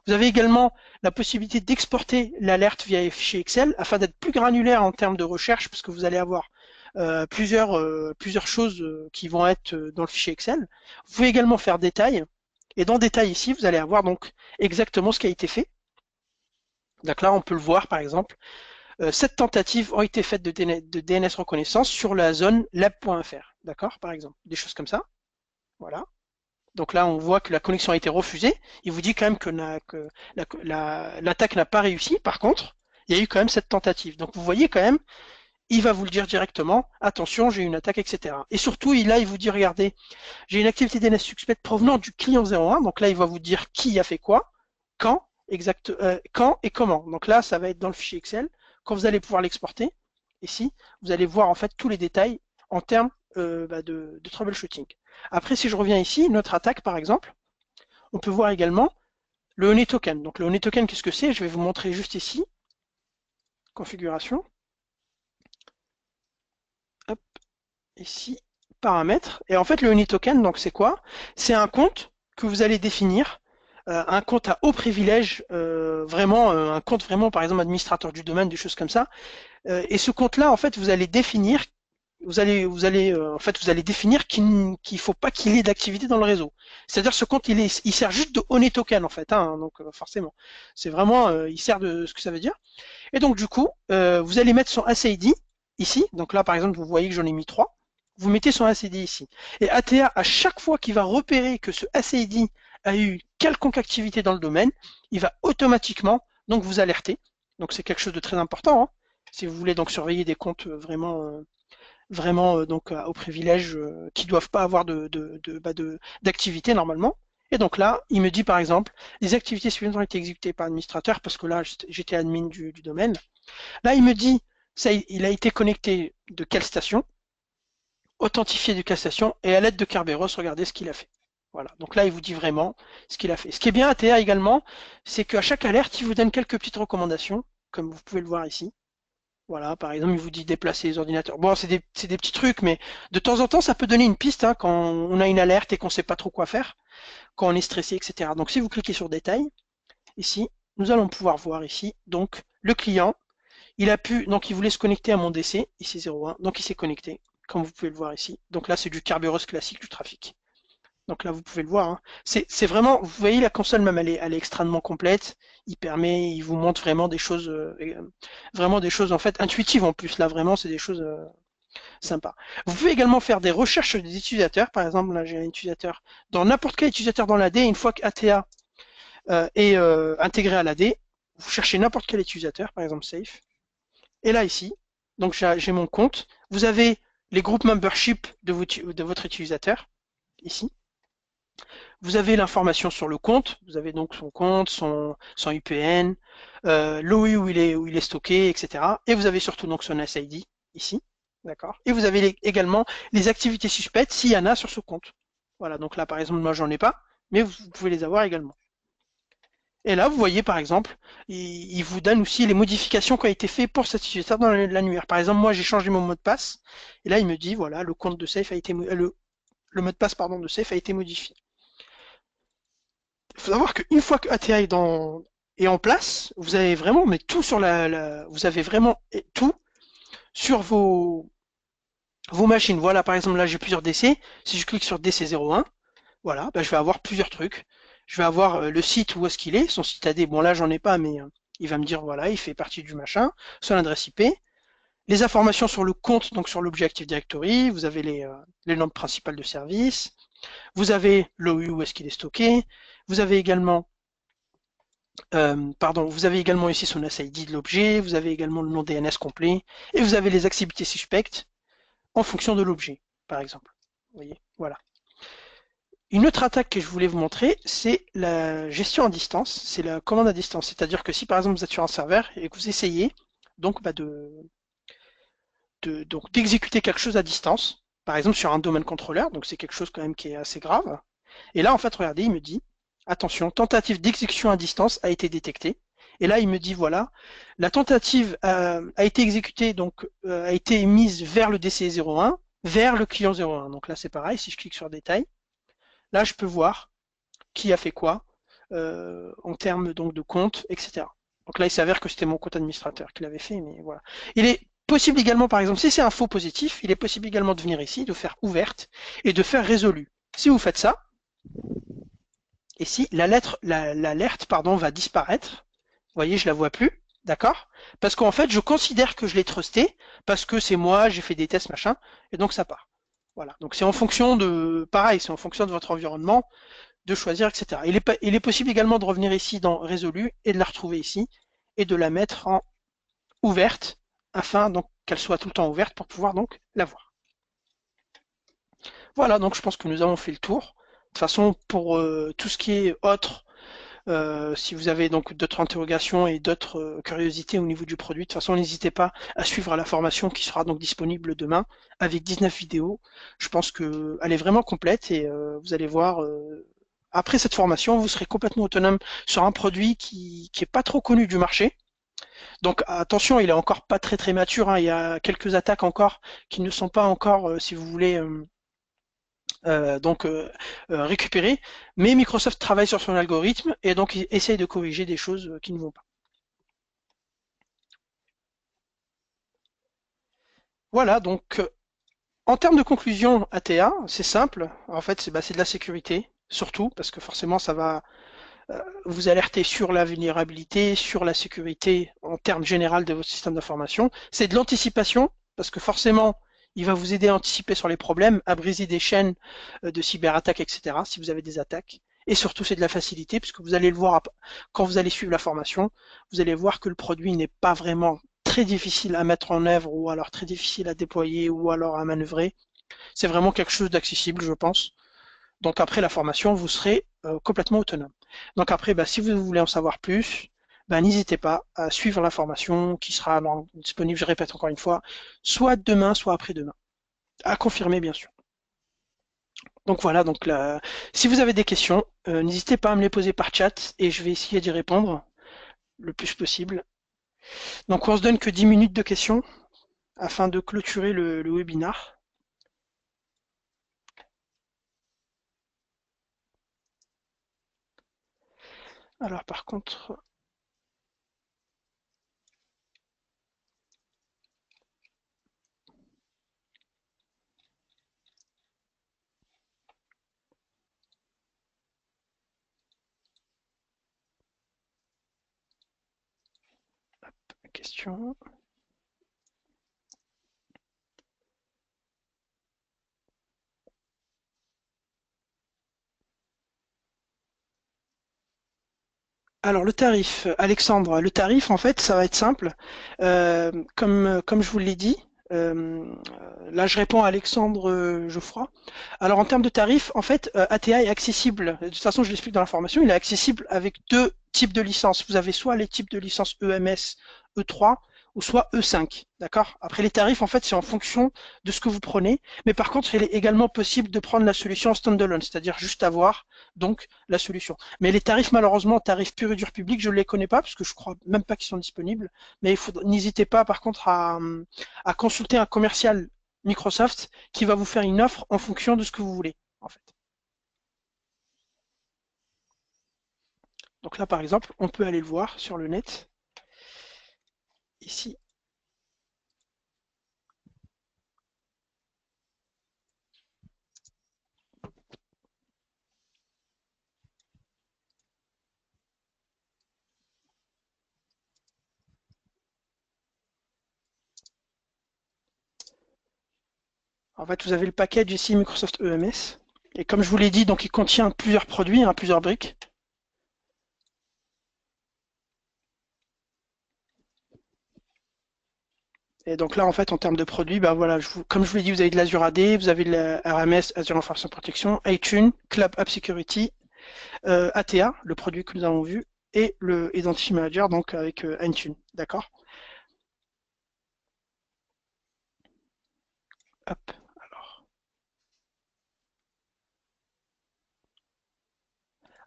Vous avez également la possibilité d'exporter l'alerte via fichier Excel afin d'être plus granulaire en termes de recherche, parce que vous allez avoir plusieurs choses qui vont être dans le fichier Excel. Vous pouvez également faire détail, et dans détail ici, vous allez avoir donc exactement ce qui a été fait. Donc là, on peut le voir par exemple. 7 tentatives ont été faites de DNS reconnaissance sur la zone lab.fr, d'accord, par exemple, des choses comme ça. Voilà. Donc là, on voit que la connexion a été refusée. Il vous dit quand même que l'attaque n'a pas réussi. Par contre, il y a eu quand même cette tentative. Donc vous voyez quand même, il va vous le dire directement, attention, j'ai eu une attaque, etc. Et surtout, là, il vous dit, regardez, j'ai une activité DNS suspecte provenant du client 01. Donc là, il va vous dire qui a fait quoi, quand, quand et comment. Donc là, ça va être dans le fichier Excel. Quand vous allez pouvoir l'exporter, ici, vous allez voir en fait tous les détails en termes de troubleshooting. Après, si je reviens ici, notre attaque par exemple, on peut voir également le honey token. Donc le honey token, qu'est-ce que c'est? Je vais vous montrer juste ici. Configuration. Hop, ici, paramètres. Et en fait, le honey token, donc c'est quoi? C'est un compte que vous allez définir, un compte à haut privilège, vraiment un compte vraiment, par exemple, administrateur du domaine, des choses comme ça. Et ce compte-là, en fait, vous allez définir définir qu'il faut pas qu'il y ait d'activité dans le réseau. C'est-à-dire ce compte, il sert juste de honey token en fait, hein, donc forcément, c'est vraiment, il sert de ce que ça veut dire. Et donc du coup, vous allez mettre son ACID ici. Donc là, par exemple, vous voyez que j'en ai mis 3. Vous mettez son ACID ici. Et ATA, à chaque fois qu'il va repérer que ce ACID a eu quelconque activité dans le domaine, il va automatiquement donc vous alerter. Donc c'est quelque chose de très important, hein. Si vous voulez donc surveiller des comptes vraiment donc au privilège qui ne doivent pas avoir d'activité normalement. Et donc là, il me dit par exemple, les activités suivantes ont été exécutées par l'administrateur parce que là, j'étais admin du domaine. Là, il me dit, ça, il a été connecté de quelle station, authentifié de quelle station, et à l'aide de Kerberos, regardez ce qu'il a fait. Voilà, donc là, il vous dit vraiment ce qu'il a fait. Ce qui est bien à TA également, c'est qu'à chaque alerte, il vous donne quelques petites recommandations, comme vous pouvez le voir ici. Voilà, par exemple, il vous dit déplacer les ordinateurs. Bon, c'est des petits trucs, mais de temps en temps, ça peut donner une piste hein, quand on a une alerte et qu'on ne sait pas trop quoi faire, quand on est stressé, etc. Donc, si vous cliquez sur détail, ici, nous allons pouvoir voir ici, donc, le client, donc, il voulait se connecter à mon DC, ici 01, donc il s'est connecté, comme vous pouvez le voir ici. Donc là, c'est du Kerberos classique du trafic. Donc là, vous pouvez le voir. Hein. C'est vraiment, vous voyez, la console même, elle est extrêmement complète. Il vous montre vraiment des choses en fait intuitives en plus. Là, vraiment, c'est des choses sympas. Vous pouvez également faire des recherches sur des utilisateurs. Par exemple, là, j'ai un utilisateur dans n'importe quel utilisateur dans l'AD. Une fois que ATA est intégré à l'AD, vous cherchez n'importe quel utilisateur, par exemple Safe. Et là, ici, donc j'ai mon compte. Vous avez les groupes membership de votre utilisateur, ici. Vous avez l'information sur le compte, vous avez donc son compte, son UPN, l'OU où il est stocké, etc. Et vous avez surtout donc son SID ici. D'accord. Et vous avez également les activités suspectes s'il y en a sur ce compte. Voilà, donc là, par exemple, moi, j'en ai pas, mais vous pouvez les avoir également. Et là, vous voyez, par exemple, il vous donne aussi les modifications qui ont été faites pour cet utilisateur dans l'annuaire. Par exemple, moi, j'ai changé mon mot de passe, et là, il me dit, voilà, le compte de safe a été, le mot de passe, pardon, de safe a été modifié. Il faut savoir qu'une fois que ATA est en place, vous avez vraiment, mais tout sur vous avez vraiment tout sur vos machines. Voilà, par exemple, là, j'ai plusieurs DC. Si je clique sur DC01, voilà, bah, je vais avoir plusieurs trucs. Je vais avoir le site où est-ce qu'il est, son site AD. Bon, là, j'en ai pas, mais il va me dire, voilà, il fait partie du machin, son adresse IP. Les informations sur le compte, donc sur l'objet Active Directory. Vous avez les noms principales de service. Vous avez l'OU où est-ce qu'il est stocké. Vous avez également vous avez également ici son SID de l'objet, vous avez également le nom DNS complet, et vous avez les activités suspectes en fonction de l'objet, par exemple. Vous voyez, voilà. Une autre attaque que je voulais vous montrer, c'est la gestion à distance, c'est la commande à distance. C'est-à-dire que si par exemple vous êtes sur un serveur et que vous essayez donc d'exécuter quelque chose à distance, par exemple sur un domaine contrôleur, donc c'est quelque chose quand même qui est assez grave. Et là, en fait, regardez, il me dit, attention, tentative d'exécution à distance a été détectée. Et là, il me dit, voilà, la tentative a été exécutée, donc a été mise vers le DC01, vers le client 01. Donc là, c'est pareil, si je clique sur détail, là, je peux voir qui a fait quoi en termes donc de compte, etc. Donc là, il s'avère que c'était mon compte administrateur qui l'avait fait, mais voilà. Il est possible également, par exemple, si c'est un faux positif, il est possible également de venir ici, de faire ouverte et de faire résolu. Si vous faites ça, et si l'alerte pardon, va disparaître, vous voyez, je la vois plus, d'accord? Parce qu'en fait, je considère que je l'ai trusté, parce que c'est moi, j'ai fait des tests, machin, et donc ça part. Voilà. Donc c'est en fonction de, pareil, c'est en fonction de votre environnement, de choisir, etc. Il est possible également de revenir ici dans résolu et de la retrouver ici, et de la mettre en ouverte, afin donc qu'elle soit tout le temps ouverte pour pouvoir donc la voir. Voilà, donc je pense que nous avons fait le tour. De toute façon, pour tout ce qui est autre, si vous avez donc d'autres interrogations et d'autres curiosités au niveau du produit, de toute façon, n'hésitez pas à suivre la formation qui sera donc disponible demain avec 19 vidéos. Je pense qu'elle est vraiment complète et vous allez voir, après cette formation, vous serez complètement autonome sur un produit qui est pas trop connu du marché. Donc attention, il est encore pas très mature, hein. Il y a quelques attaques encore qui ne sont pas encore, si vous voulez, récupérées. Mais Microsoft travaille sur son algorithme et donc il essaye de corriger des choses qui ne vont pas. Voilà, donc en termes de conclusion ATA, c'est simple. En fait, c'est de la sécurité, surtout, parce que forcément, ça va vous alerter sur la vulnérabilité, sur la sécurité en termes général de votre système d'information. C'est de l'anticipation, parce que forcément, il va vous aider à anticiper sur les problèmes, à briser des chaînes de cyberattaques, etc., si vous avez des attaques. Et surtout, c'est de la facilité, puisque vous allez le voir quand vous allez suivre la formation, vous allez voir que le produit n'est pas vraiment très difficile à mettre en œuvre, ou alors très difficile à déployer, ou alors à manœuvrer. C'est vraiment quelque chose d'accessible, je pense. Donc après la formation, vous serez complètement autonome. Donc après, bah, si vous voulez en savoir plus, bah, n'hésitez pas à suivre la formation qui sera disponible, je répète encore une fois, soit demain, soit après-demain. À confirmer, bien sûr. Donc voilà, donc là, si vous avez des questions, n'hésitez pas à me les poser par chat et je vais essayer d'y répondre le plus possible. Donc on se donne que 10 minutes de questions afin de clôturer le webinar. Alors par contre, question. Alors le tarif, Alexandre, le tarif en fait, ça va être simple. Comme je vous l'ai dit, euh, là je réponds à Alexandre Geoffroy. Alors en termes de tarif, en fait, ATA est accessible. De toute façon, je l'explique dans la formation, il est accessible avec deux types de licences. Vous avez soit les types de licences EMS E3 ou soit E5, d'accord? Après les tarifs, en fait, c'est en fonction de ce que vous prenez, mais par contre, il est également possible de prendre la solution standalone, c'est-à-dire juste avoir donc la solution. Mais les tarifs, malheureusement, tarifs pur et dur public, je ne les connais pas parce que je crois même pas qu'ils sont disponibles. Mais n'hésitez pas, par contre, à consulter un commercial Microsoft qui va vous faire une offre en fonction de ce que vous voulez, en fait. Donc là, par exemple, on peut aller le voir sur le net. Ici, en fait, vous avez le package ici Microsoft EMS. Et comme je vous l'ai dit, donc il contient plusieurs produits, hein, plusieurs briques. Et donc là, en fait, en termes de produits, bah voilà, comme je vous l'ai dit, vous avez de l'Azure AD, vous avez de la RMS, Azure Information Protection, iTunes, Cloud App Security, ATA, le produit que nous avons vu, et le Identity Manager, donc avec Intune, d'accord? Hop.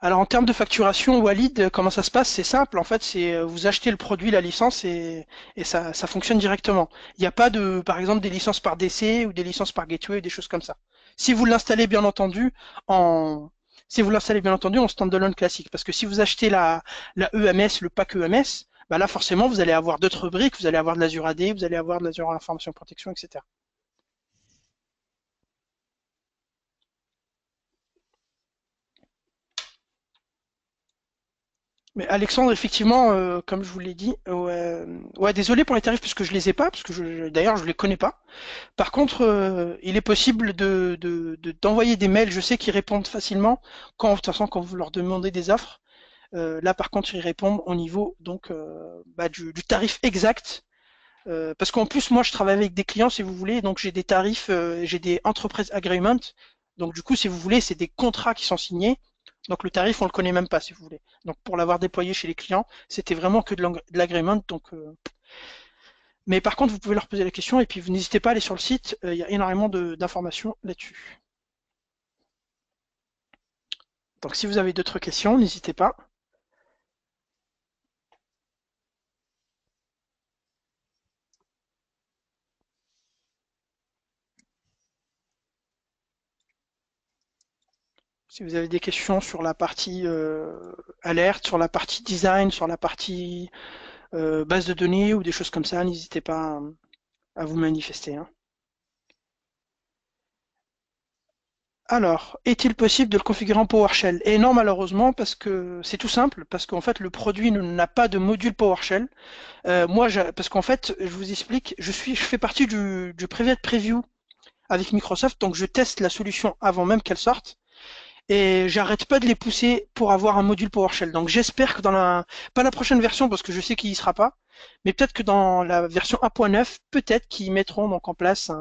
Alors en termes de facturation, Walid, comment ça se passe? C'est simple, en fait, c'est vous achetez le produit, la licence et ça fonctionne directement. Il n'y a pas de, par exemple, des licences par DC ou des licences par gateway ou des choses comme ça. Si vous l'installez bien entendu en si vous l'installez bien entendu en standalone classique, parce que si vous achetez la EMS, le pack EMS, bah là forcément vous allez avoir d'autres briques, vous allez avoir de l'Azure AD, vous allez avoir de l'Azure Information Protection, etc. Mais Alexandre, effectivement, comme je vous l'ai dit, ouais, désolé pour les tarifs parce que je les ai pas, parce que d'ailleurs je les connais pas. Par contre, il est possible d'envoyer des mails. Je sais qu'ils répondent facilement quand, de toute façon, quand vous leur demandez des offres. Là, par contre, ils répondent au niveau donc bah, du tarif exact. Parce qu'en plus, moi, je travaille avec des clients, si vous voulez, donc j'ai des tarifs, j'ai des enterprise agreements. Donc du coup, si vous voulez, c'est des contrats qui sont signés. Donc le tarif, on le connaît même pas, si vous voulez. Donc pour l'avoir déployé chez les clients, c'était vraiment que de l'agreement. Donc, mais par contre, vous pouvez leur poser la question et puis vous n'hésitez pas à aller sur le site. Il y a énormément d'informations là-dessus. Donc si vous avez d'autres questions, n'hésitez pas. Si vous avez des questions sur la partie alerte, sur la partie design, sur la partie base de données ou des choses comme ça, n'hésitez pas à vous manifester, hein. Alors, est-il possible de le configurer en PowerShell? Et non, malheureusement, parce que c'est tout simple, parce qu'en fait, le produit n'a pas de module PowerShell. Parce qu'en fait, je vous explique, je fais partie du private preview avec Microsoft, donc je teste la solution avant même qu'elle sorte. Et j'arrête pas de les pousser pour avoir un module PowerShell. Donc j'espère que pas la prochaine version parce que je sais qu'il y sera pas, mais peut-être que dans la version 1.9, peut-être qu'ils mettront donc en place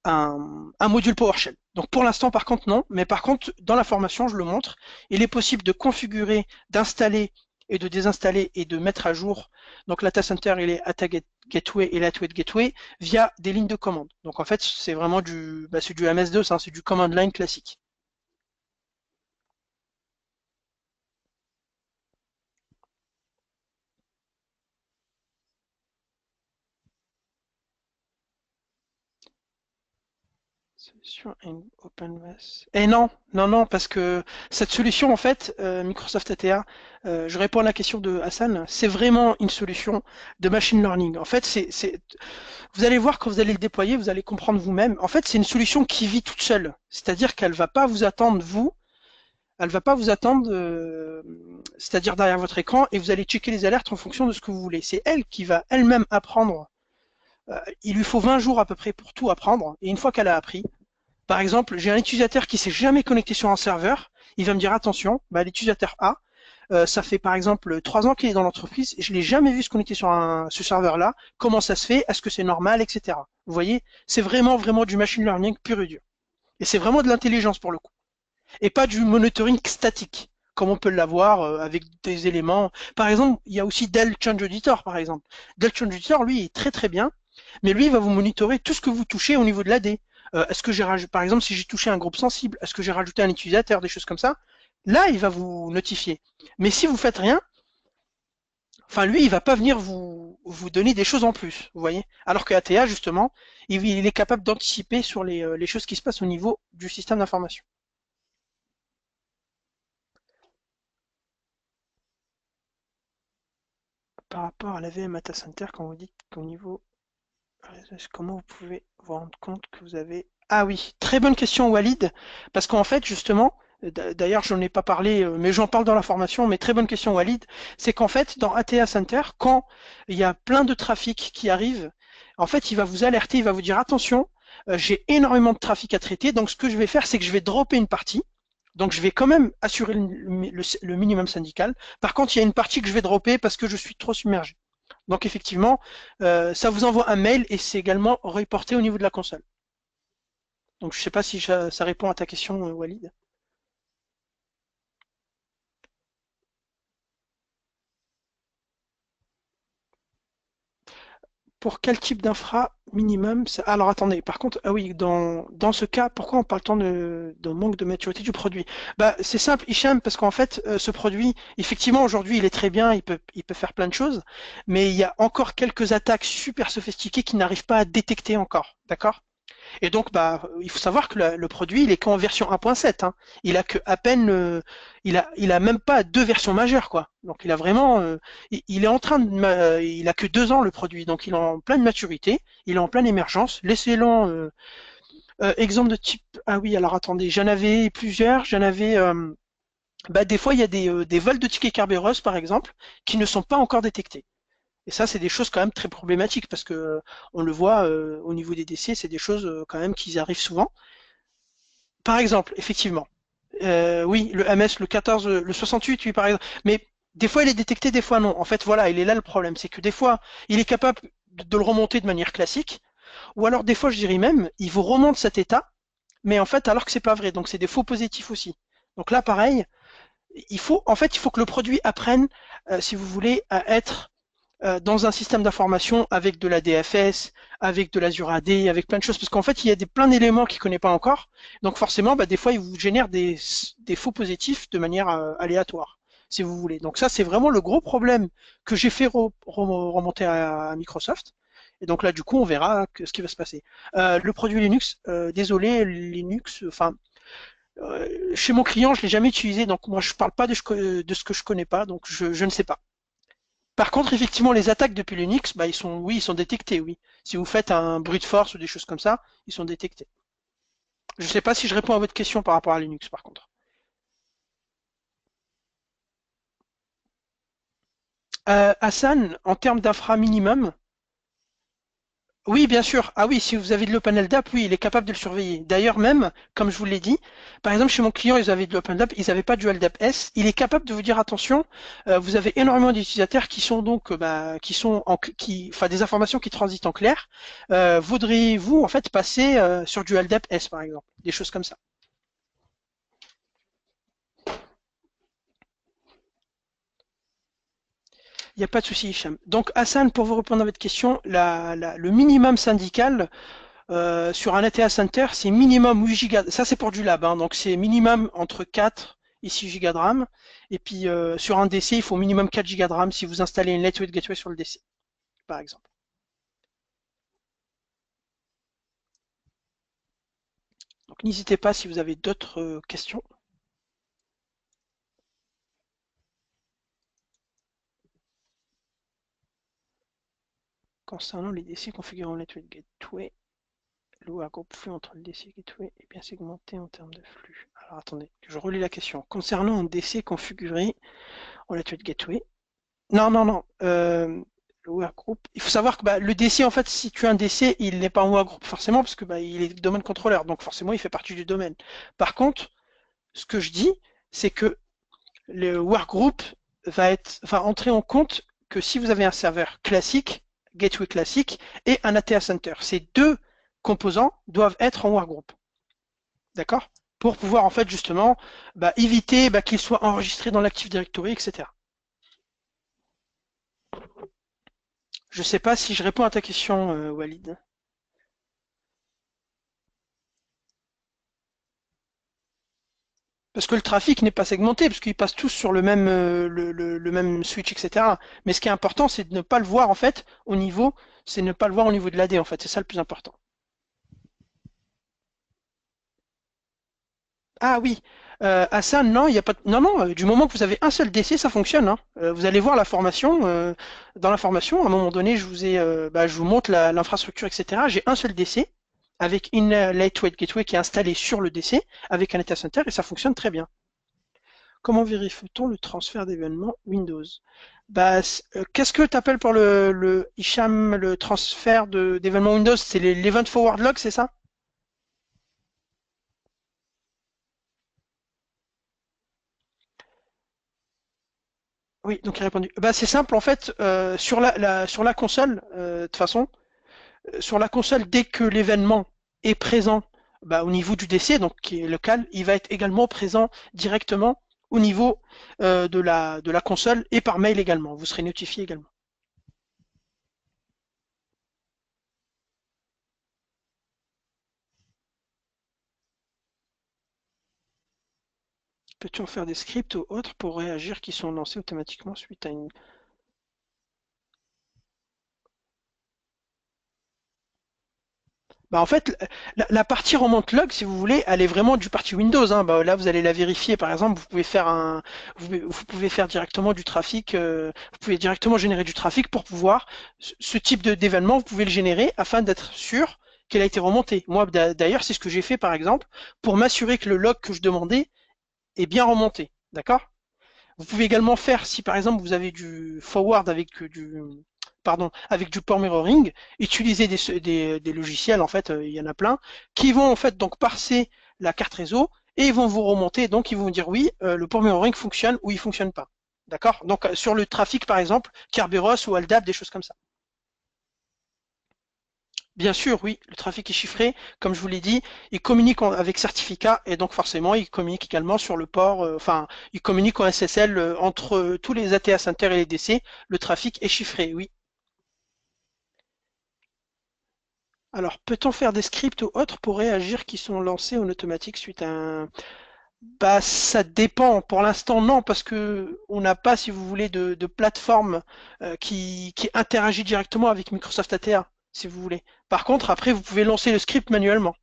un module PowerShell. Donc pour l'instant, par contre, non. Mais par contre, dans la formation, je le montre. Il est possible de configurer, d'installer et de désinstaller et de mettre à jour donc l'Data Center et les ATA Gateway et l'Atwet Gateway via des lignes de commande. Donc en fait, c'est vraiment c'est du MS2, c'est du command line classique. Solution in OpenVS. Et non, non, non, parce que cette solution, en fait, Microsoft ATA, je réponds à la question de Hassan, c'est vraiment une solution de machine learning. En fait, vous allez voir quand vous allez le déployer, vous allez comprendre vous-même. En fait, c'est une solution qui vit toute seule. C'est-à-dire qu'elle va pas vous attendre, vous, elle va pas vous attendre, c'est-à-dire derrière votre écran, et vous allez checker les alertes en fonction de ce que vous voulez. C'est elle qui va elle-même apprendre. Il lui faut 20 jours à peu près pour tout apprendre, et une fois qu'elle a appris, par exemple, j'ai un utilisateur qui s'est jamais connecté sur un serveur. Il va me dire attention, bah, l'utilisateur A, ça fait par exemple 3 ans qu'il est dans l'entreprise et je l'ai jamais vu se connecter sur ce serveur-là. Comment ça se fait? Est-ce que c'est normal, etc. Vous voyez, c'est vraiment vraiment du machine learning pur et dur. Et c'est vraiment de l'intelligence pour le coup. Et pas du monitoring statique. comme on peut l'avoir avec des éléments. Par exemple, il y a aussi Dell Change Editor, par exemple. Dell Change Editor, lui, est très très bien, mais lui, il va vous monitorer tout ce que vous touchez au niveau de l'AD. Est-ce que j'ai rajouté, par exemple, si j'ai touché un groupe sensible, est-ce que j'ai rajouté un utilisateur, des choses comme ça? Là, il va vous notifier. Mais si vous faites rien, enfin lui, il va pas venir vous donner des choses en plus, vous voyez. Alors que ATA, justement, il est capable d'anticiper sur les choses qui se passent au niveau du système d'information. Par rapport à la VM Data Center, quand vous dites qu'au niveau, comment vous pouvez vous rendre compte que vous avez... Ah oui, très bonne question Walid, parce qu'en fait, justement, d'ailleurs, j'en ai pas parlé, mais j'en parle dans la formation, mais très bonne question Walid, c'est qu'en fait, dans ATA Center, quand il y a plein de trafic qui arrive, en fait, il va vous alerter, il va vous dire attention, j'ai énormément de trafic à traiter, donc ce que je vais faire, c'est que je vais dropper une partie, donc je vais quand même assurer le minimum syndical. Par contre, il y a une partie que je vais dropper parce que je suis trop submergé. Donc effectivement, ça vous envoie un mail et c'est également reporté au niveau de la console. Donc je ne sais pas si ça répond à ta question, Walid. Pour quel type d'infra minimum Alors attendez, par contre, ah oui, dans ce cas, pourquoi on parle tant de manque de maturité du produit? Bah, c'est simple, Hicham, parce qu'en fait, ce produit, effectivement, aujourd'hui, il est très bien, il peut faire plein de choses, mais il y a encore quelques attaques super sophistiquées qui n'arrivent pas à détecter encore, d'accord? Et donc, bah, il faut savoir que le produit, il est qu'en version 1.7, hein. Il a que à peine, il a même pas deux versions majeures, quoi. Donc, il a vraiment, il est en train il a que 2 ans le produit, donc il est en pleine maturité, il est en pleine émergence. L'excellent exemple de type, ah oui, alors attendez, j'en avais plusieurs, bah, des fois il y a des vols de tickets Kerberos, par exemple, qui ne sont pas encore détectés. Et ça, c'est des choses quand même très problématiques parce que on le voit au niveau des décès, c'est des choses quand même qui arrivent souvent. Par exemple, effectivement, oui, le MS, le 14, le 68, oui, par exemple. Mais des fois, il est détecté, des fois non. En fait, voilà, il est là le problème, c'est que des fois, il est capable de le remonter de manière classique, ou alors des fois, je dirais même, il vous remonte cet état, mais en fait, alors que c'est pas vrai. Donc, c'est des faux positifs aussi. Donc là, pareil, il faut que le produit apprenne, si vous voulez, à être dans un système d'information avec de la DFS, avec de l'Azure AD, avec plein de choses, parce qu'en fait, il y a plein d'éléments qu'il ne connaît pas encore. Donc forcément, bah, des fois, il vous génère des faux positifs de manière aléatoire, si vous voulez. Donc ça, c'est vraiment le gros problème que j'ai fait remonter à Microsoft. Et donc là, du coup, on verra ce qui va se passer. Le produit Linux, désolé, Linux, enfin, chez mon client, je l'ai jamais utilisé, donc moi, je parle pas de ce que je connais pas, donc je ne sais pas. Par contre, effectivement, les attaques depuis Linux, bah, oui, ils sont détectés, oui. Si vous faites un brute force ou des choses comme ça, ils sont détectés. Je ne sais pas si je réponds à votre question par rapport à Linux, par contre. Hassan, en termes d'infra minimum, oui, bien sûr. Ah oui, si vous avez de l'OpenLDAP, oui, il est capable de le surveiller. D'ailleurs, même, comme je vous l'ai dit, par exemple, chez mon client, ils avaient de l'OpenLDAP, ils n'avaient pas du LDAP S. Il est capable de vous dire attention, vous avez énormément d'utilisateurs qui sont donc, bah, enfin, des informations qui transitent en clair. Voudriez-vous en fait passer sur du LDAP S, par exemple, des choses comme ça. Il n'y a pas de souci, Hicham. Donc, Hassan, pour vous répondre à votre question, le minimum syndical, sur un ATA Center, c'est minimum 8 Go. Ça, c'est pour du lab, hein, donc c'est minimum entre 4 et 6 Go de RAM. Et puis sur un DC, il faut minimum 4 Go de RAM si vous installez une Lightweight Gateway sur le DC, par exemple. Donc n'hésitez pas si vous avez d'autres questions. Concernant les DC configurant Lightweight Gateway, le groupe flux entre le DC Gateway est bien segmenté en termes de flux. Alors attendez, je relis la question. Concernant un DC configuré en Lightweight Gateway, non, non, non. Le workgroup. Il faut savoir que bah, le DC, en fait, si tu as un DC, il n'est pas en workgroup forcément, parce que bah, il est domaine contrôleur, donc forcément, il fait partie du domaine. Par contre, ce que je dis, c'est que le workgroup va entrer en compte que si vous avez un serveur classique, gateway classique, et un ATA Center, ces deux composants doivent être en workgroup. D'accord? pour pouvoir en fait justement éviter qu'il soit enregistré dans l'Active Directory, etc. Je sais pas si je réponds à ta question, Walid. Parce que le trafic n'est pas segmenté, parce qu'ils passent tous sur le même, le même switch, etc. Mais ce qui est important, c'est de ne pas le voir en fait au niveau, c'est ne pas le voir au niveau de l'AD en fait. C'est ça le plus important. Ah oui, à ça, non, il y a pas non, non, du moment que vous avez un seul DC, ça fonctionne, hein. Vous allez voir la formation, dans la formation, à un moment donné, je vous montre l'infrastructure, etc. J'ai un seul DC avec une Lightweight Gateway qui est installée sur le DC avec un data center et ça fonctionne très bien. Comment vérifie-t-on le transfert d'événements Windows? Qu'est-ce que tu appelles pour le Hicham, le transfert d'événements Windows? C'est l'Event Forward Log, c'est ça? Oui, donc il a répondu. C'est simple en fait, sur la console, de toute façon, sur la console, dès que l'événement est présent au niveau du DC, donc qui est local, il va être également présent directement au niveau de la console et par mail également. Vous serez notifié également. Peux-tu en faire des scripts ou autres pour réagir qui sont lancés automatiquement suite à une... En fait, la partie remonte log, si vous voulez, elle est vraiment du parti Windows, hein. Là, vous allez la vérifier. Par exemple, vous pouvez faire directement du trafic. Vous pouvez directement générer du trafic pour pouvoir ce type d'événement. Vous pouvez le générer afin d'être sûr qu'elle a été remontée. Moi, d'ailleurs, c'est ce que j'ai fait, par exemple, pour m'assurer que le log que je demandais est bien remonté. D'accord? Vous pouvez également faire, si par exemple vous avez du forward avec avec du port mirroring, utiliser des logiciels, en fait, il y en a plein, qui vont en fait donc parser la carte réseau et ils vont vous remonter, donc ils vont vous dire oui, le port mirroring fonctionne ou il fonctionne pas. D'accord? Donc sur le trafic par exemple, Kerberos ou Aldab, des choses comme ça. Bien sûr, oui, le trafic est chiffré, comme je vous l'ai dit, il communique avec certificat et donc forcément il communique également sur le port, il communique en SSL entre tous les ATA Center et les DC, le trafic est chiffré, oui. Alors, peut-on faire des scripts ou autres pour réagir qui sont lancés en automatique suite à un... Ça dépend. Pour l'instant, non, parce que on n'a pas, si vous voulez, de plateforme qui interagit directement avec Microsoft ATA, si vous voulez. Par contre, après, vous pouvez lancer le script manuellement.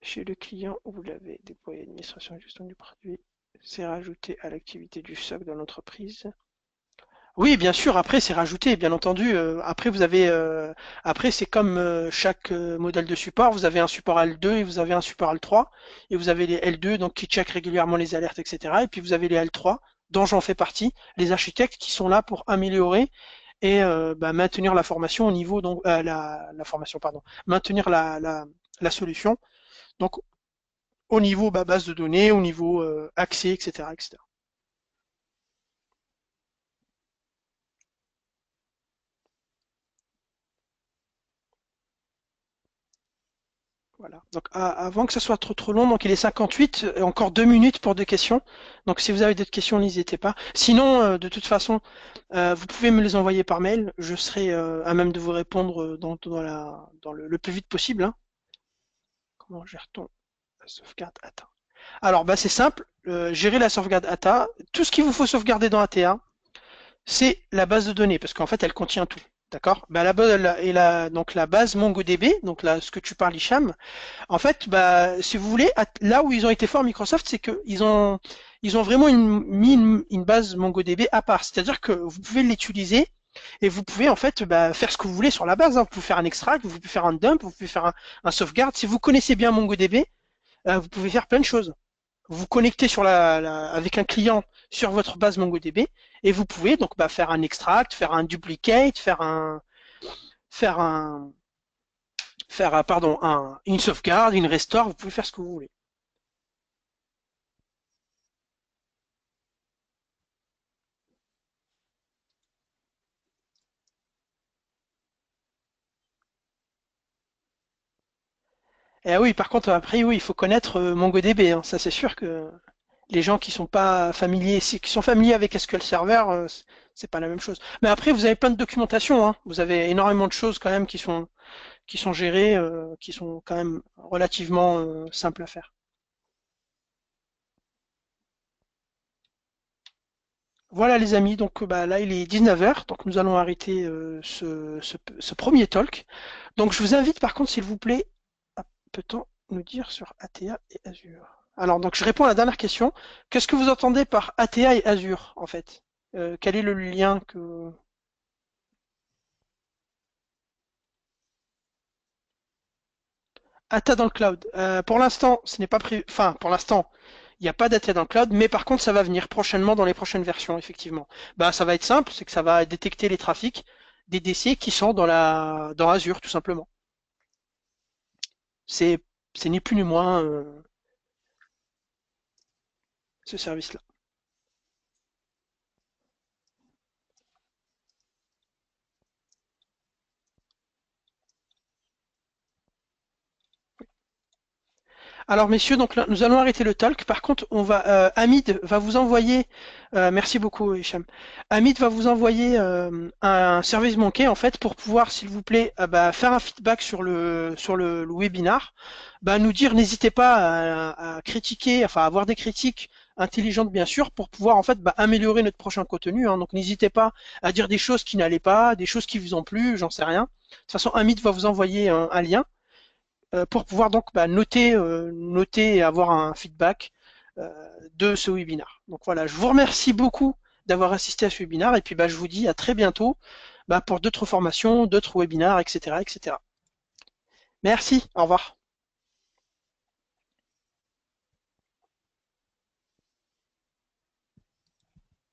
Chez le client, vous l'avez déployé administration et gestion du produit. C'est rajouté à l'activité du SOC dans l'entreprise. Oui, bien sûr, après c'est rajouté, bien entendu. Après c'est comme chaque modèle de support, vous avez un support L2 et vous avez un support L3, et vous avez les L2 donc qui checkent régulièrement les alertes, etc. Et puis vous avez les L3, dont j'en fais partie, les architectes qui sont là pour améliorer et maintenir la formation au niveau donc la formation, pardon, maintenir la solution. Donc au niveau base de données, au niveau accès, etc., etc. Voilà. Donc avant que ça soit trop long, donc il est 58, encore 2 minutes pour deux questions. Donc si vous avez d'autres questions, n'hésitez pas. Sinon, de toute façon, vous pouvez me les envoyer par mail. Je serai à même de vous répondre dans le plus vite possible, hein. Comment gère-t-on la sauvegarde ATA? Alors c'est simple, gérer la sauvegarde ATA. Tout ce qu'il vous faut sauvegarder dans ATA, c'est la base de données, parce qu'en fait, elle contient tout. D'accord? Donc la base MongoDB, donc là, ce que tu parles, Hicham, en fait, si vous voulez, là où ils ont été forts, Microsoft, c'est ils ont vraiment mis une base MongoDB à part. C'est-à-dire que vous pouvez l'utiliser et vous pouvez en fait faire ce que vous voulez sur la base, hein. Vous pouvez faire un extract, vous pouvez faire un dump, vous pouvez faire un sauvegarde. Si vous connaissez bien MongoDB, vous pouvez faire plein de choses. Vous vous connectez avec un client sur votre base MongoDB et vous pouvez donc faire un extract, faire un duplicate, faire un, pardon, une sauvegarde, une restore. Vous pouvez faire ce que vous voulez. Et oui, par contre, après, oui, il faut connaître MongoDB, hein. Ça, c'est sûr que les gens qui sont pas familiers, qui sont familiers avec SQL Server, c'est pas la même chose. Mais après, vous avez plein de documentation, hein. Vous avez énormément de choses quand même qui sont gérées, qui sont quand même relativement simples à faire. Voilà les amis, donc bah, là il est 19 heures, donc nous allons arrêter ce premier talk. Donc je vous invite par contre s'il vous plaît, à peut-on nous dire sur ATA et Azure? Alors donc je réponds à la dernière question. Qu'est-ce que vous entendez par ATA et Azure en fait? Quel est le lien que... ATA dans le cloud. Pour l'instant, ce n'est pas prévu. Enfin, pour l'instant, il n'y a pas d'ATA dans le cloud, mais par contre, ça va venir prochainement dans les prochaines versions, effectivement. Bah, ça va être simple, c'est que ça va détecter les trafics des DC qui sont dans Azure, tout simplement. C'est c'est ni plus ni moins ce service-là. Alors messieurs, donc là, nous allons arrêter le talk. Par contre, Hamid va vous envoyer, merci beaucoup Hicham. Hamid va vous envoyer un service manqué en fait pour pouvoir, s'il vous plaît, bah, faire un feedback sur le webinar. Bah, nous dire, n'hésitez pas à critiquer, enfin à avoir des critiques intelligentes bien sûr pour pouvoir en fait bah, améliorer notre prochain contenu, hein. Donc n'hésitez pas à dire des choses qui n'allaient pas, des choses qui vous ont plu, j'en sais rien. De toute façon, Hamid va vous envoyer un lien pour pouvoir donc bah, noter et avoir un feedback de ce webinaire. Donc voilà, je vous remercie beaucoup d'avoir assisté à ce webinaire et puis bah, je vous dis à très bientôt bah, pour d'autres formations, d'autres webinaires, etc., etc. Merci, au revoir.